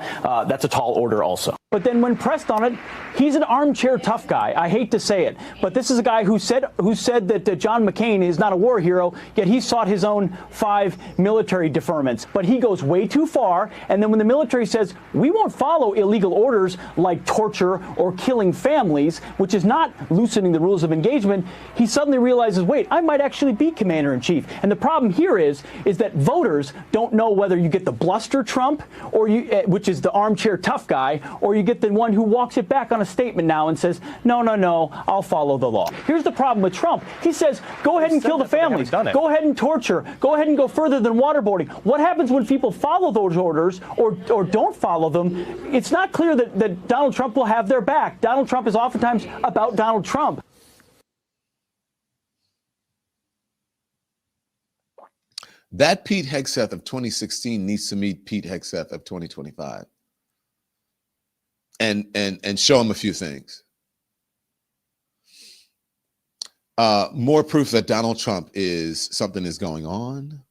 That's a tall order also. But then when pressed on it, he's an armchair tough guy. I hate to say it, but this is a guy who said that John McCain is not a war hero, yet he sought his own 5 military deferments. But he goes way too far, and then when the military says, we won't follow illegal orders like torture or killing families, which is not loosening the rules of engagement, he suddenly realizes, wait, I might actually be commander-in-chief. And the problem here is that voters don't know whether you get the bluster Trump, or which is the armchair tough guy, or you get the one who walks it back on a statement now and says, no, I'll follow the law. Here's the problem with Trump. He says, go ahead and kill the families. Go ahead and torture. Go ahead and go further than waterboarding. What happens when people follow those orders or don't follow them? It's not clear that Donald Trump will have their back. Donald Trump is oftentimes about Donald Trump. That Pete Hegseth of 2016 needs to meet Pete Hegseth of 2025 and show him a few things. More proof that Donald Trump something is going on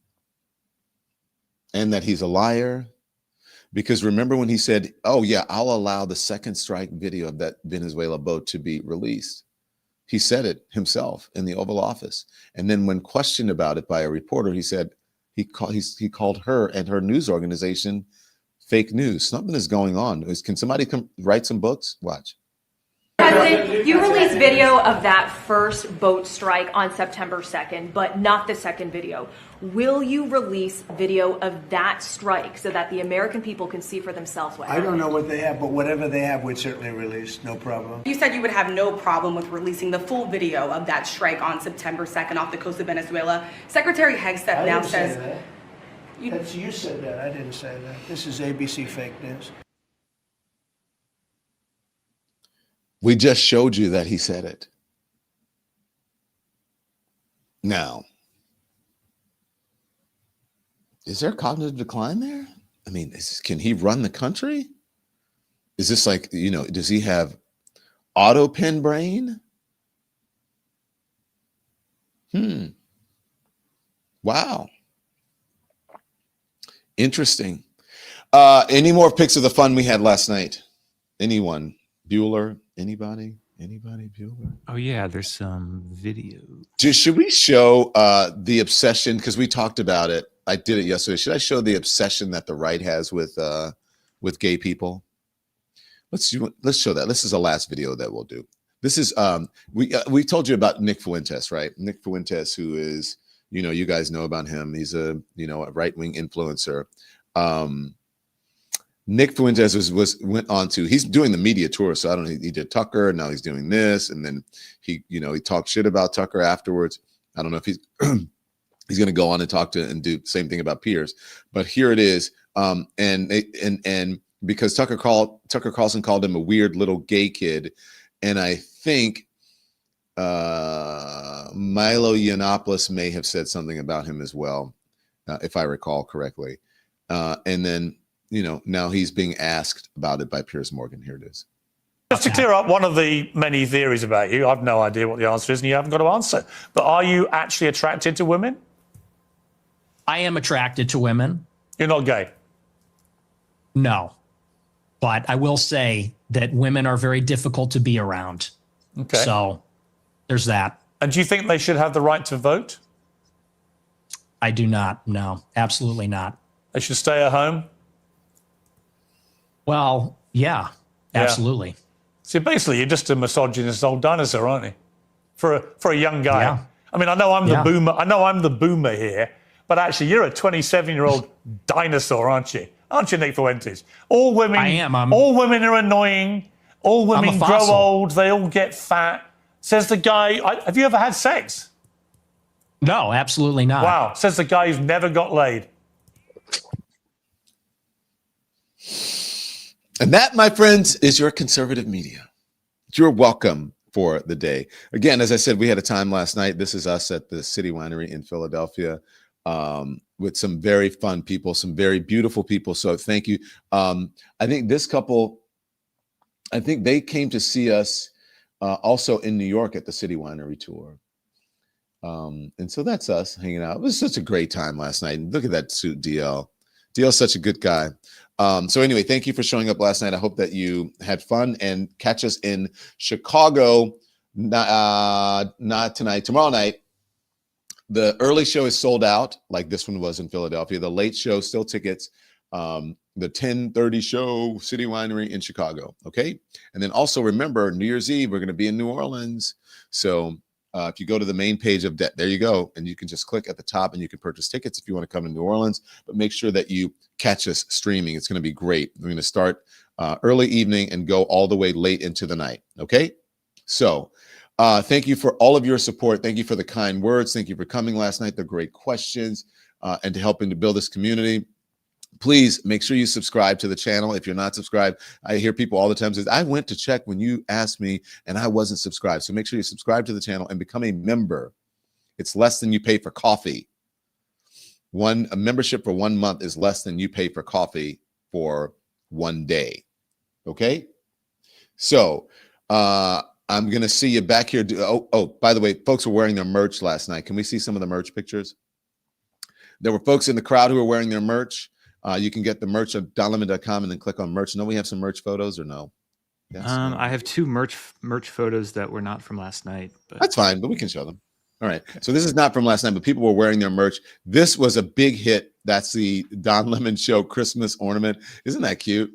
and that he's a liar. Because remember when he said, oh yeah, I'll allow the second strike video of that Venezuela boat to be released. He said it himself in the Oval Office. And then when questioned about it by a reporter, he said he called her and her news organization fake news. Something is going on. Can somebody come write some books? Watch. President, you released video of that first boat strike on September 2nd, but not the second video. Will you release video of that strike so that the American people can see for themselves what happened? I don't know what they have, but whatever they have, we'd certainly release. No problem. You said you would have no problem with releasing the full video of that strike on September 2nd off the coast of Venezuela. Secretary Hegseth now says... You said that. I didn't say that. This is ABC fake news. We just showed you that he said it. Now, is there cognitive decline there? I mean, can he run the country? Is this like, does he have auto pen brain? Wow. Interesting. Any more pics of the fun we had last night? Anyone? Bueller? Anybody Bueller? Oh yeah, there's some video. Should we show the obsession? Because we talked about it. I did it yesterday. Should I show the obsession that the right has with gay people? Let's show that. This is the last video that we'll do. This is we told you about Nick Fuentes, right? Nick Fuentes, who is, you guys know about him. He's a right-wing influencer. Nick Fuentes went on to, he's doing the media tour. So I don't know, he did Tucker, and now he's doing this. And then he talked shit about Tucker afterwards. I don't know if he's he's going to go on and talk to and do the same thing about Piers. But here it is. And because Tucker Carlson called him a weird little gay kid. And I think Milo Yiannopoulos may have said something about him as well, if I recall correctly. And then, now he's being asked about it by Piers Morgan. Here it is. Just to clear up one of the many theories about you, I've no idea what the answer is and you haven't got to answer. But are you actually attracted to women? I am attracted to women. You're not gay? No. But I will say that women are very difficult to be around. Okay. So there's that. And do you think they should have the right to vote? I do not. No, absolutely not. They should stay at home? Well, yeah, absolutely. See, basically, you're just a misogynist old dinosaur, aren't you? For a young guy. Yeah. I mean, I know I'm the boomer. I know I'm the boomer here, but actually, you're a 27-year-old dinosaur, aren't you? Aren't you, Nick Fuentes? All women. I am. All women are annoying. All women grow old. They all get fat. Says the guy. Have you ever had sex? No, absolutely not. Wow. Says the guy who's never got laid. And that, my friends, is your conservative media. You're welcome for the day. Again, as I said, we had a time last night. This is us at the City Winery in Philadelphia with some very fun people, some very beautiful people. So thank you. I think this couple, I think they came to see us also in New York at the City Winery tour. And so that's us hanging out. It was such a great time last night. And look at that suit, DL. DL's such a good guy. So anyway, thank you for showing up last night. I hope that you had fun, and catch us in Chicago, not tonight, tomorrow night. The early show is sold out, like this one was in Philadelphia. The late show, still tickets. The 10:30 show, City Winery in Chicago. Okay. And then also remember, New Year's Eve, we're going to be in New Orleans. So if you go to the main page of that, there you go. And you can just click at the top and you can purchase tickets if you want to come to New Orleans. But make sure that you catch us streaming. It's going to be great. We're going to start early evening and go all the way late into the night. Okay. So thank you for all of your support. Thank you for the kind words. Thank you for coming last night. The great questions and to helping to build this community. Please make sure you subscribe to the channel. If you're not subscribed, I hear people all the time say, I went to check when you asked me and I wasn't subscribed. So make sure you subscribe to the channel and become a member. It's less than you pay for coffee. A membership for 1 month is less than you pay for coffee for 1 day. Okay? So I'm going to see you back here. By the way, folks were wearing their merch last night. Can we see some of the merch pictures? There were folks in the crowd who were wearing their merch. You can get the merch at donlemon.com and then click on merch. No, we have some merch photos or no? Yes, I have 2 merch photos that were not from last night. But that's fine, but we can show them. All right. So this is not from last night, but people were wearing their merch. This was a big hit. That's the Don Lemon Show Christmas ornament. Isn't that cute?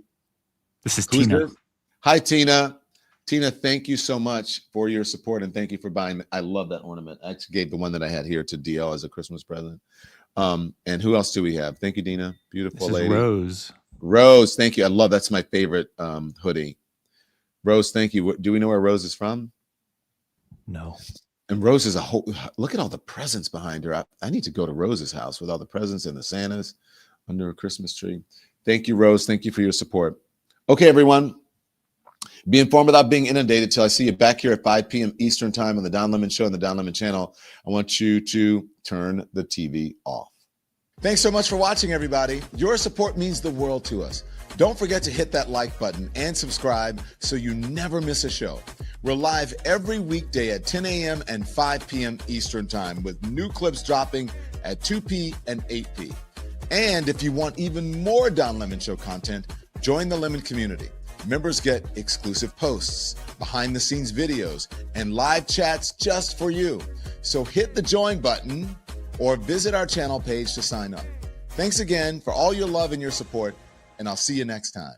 This is Tina. Hi, Tina. Tina, thank you so much for your support and thank you for buying. I love that ornament. I actually gave the one that I had here to DL as a Christmas present. And who else do we have? Thank you, Dina. Beautiful this lady. Is Rose. Rose, thank you. I love that's my favorite hoodie. Rose, thank you. Do we know where Rose is from? No. And Rose is a whole, look at all the presents behind her. I need to go to Rose's house with all the presents and the Santas under a Christmas tree. Thank you, Rose. Thank you for your support. Okay, everyone. Be informed without being inundated till I see you back here at 5 p.m. Eastern time on the Don Lemon Show and the Don Lemon channel. I want you to turn the TV off. Thanks so much for watching, everybody. Your support means the world to us. Don't forget to hit that like button and subscribe so you never miss a show. We're live every weekday at 10 a.m. and 5 p.m. Eastern time with new clips dropping at 2 p. and 8 p. And if you want even more Don Lemon Show content, join the Lemon community. Members get exclusive posts, behind-the-scenes videos, and live chats just for you. So hit the join button or visit our channel page to sign up. Thanks again for all your love and your support, and I'll see you next time.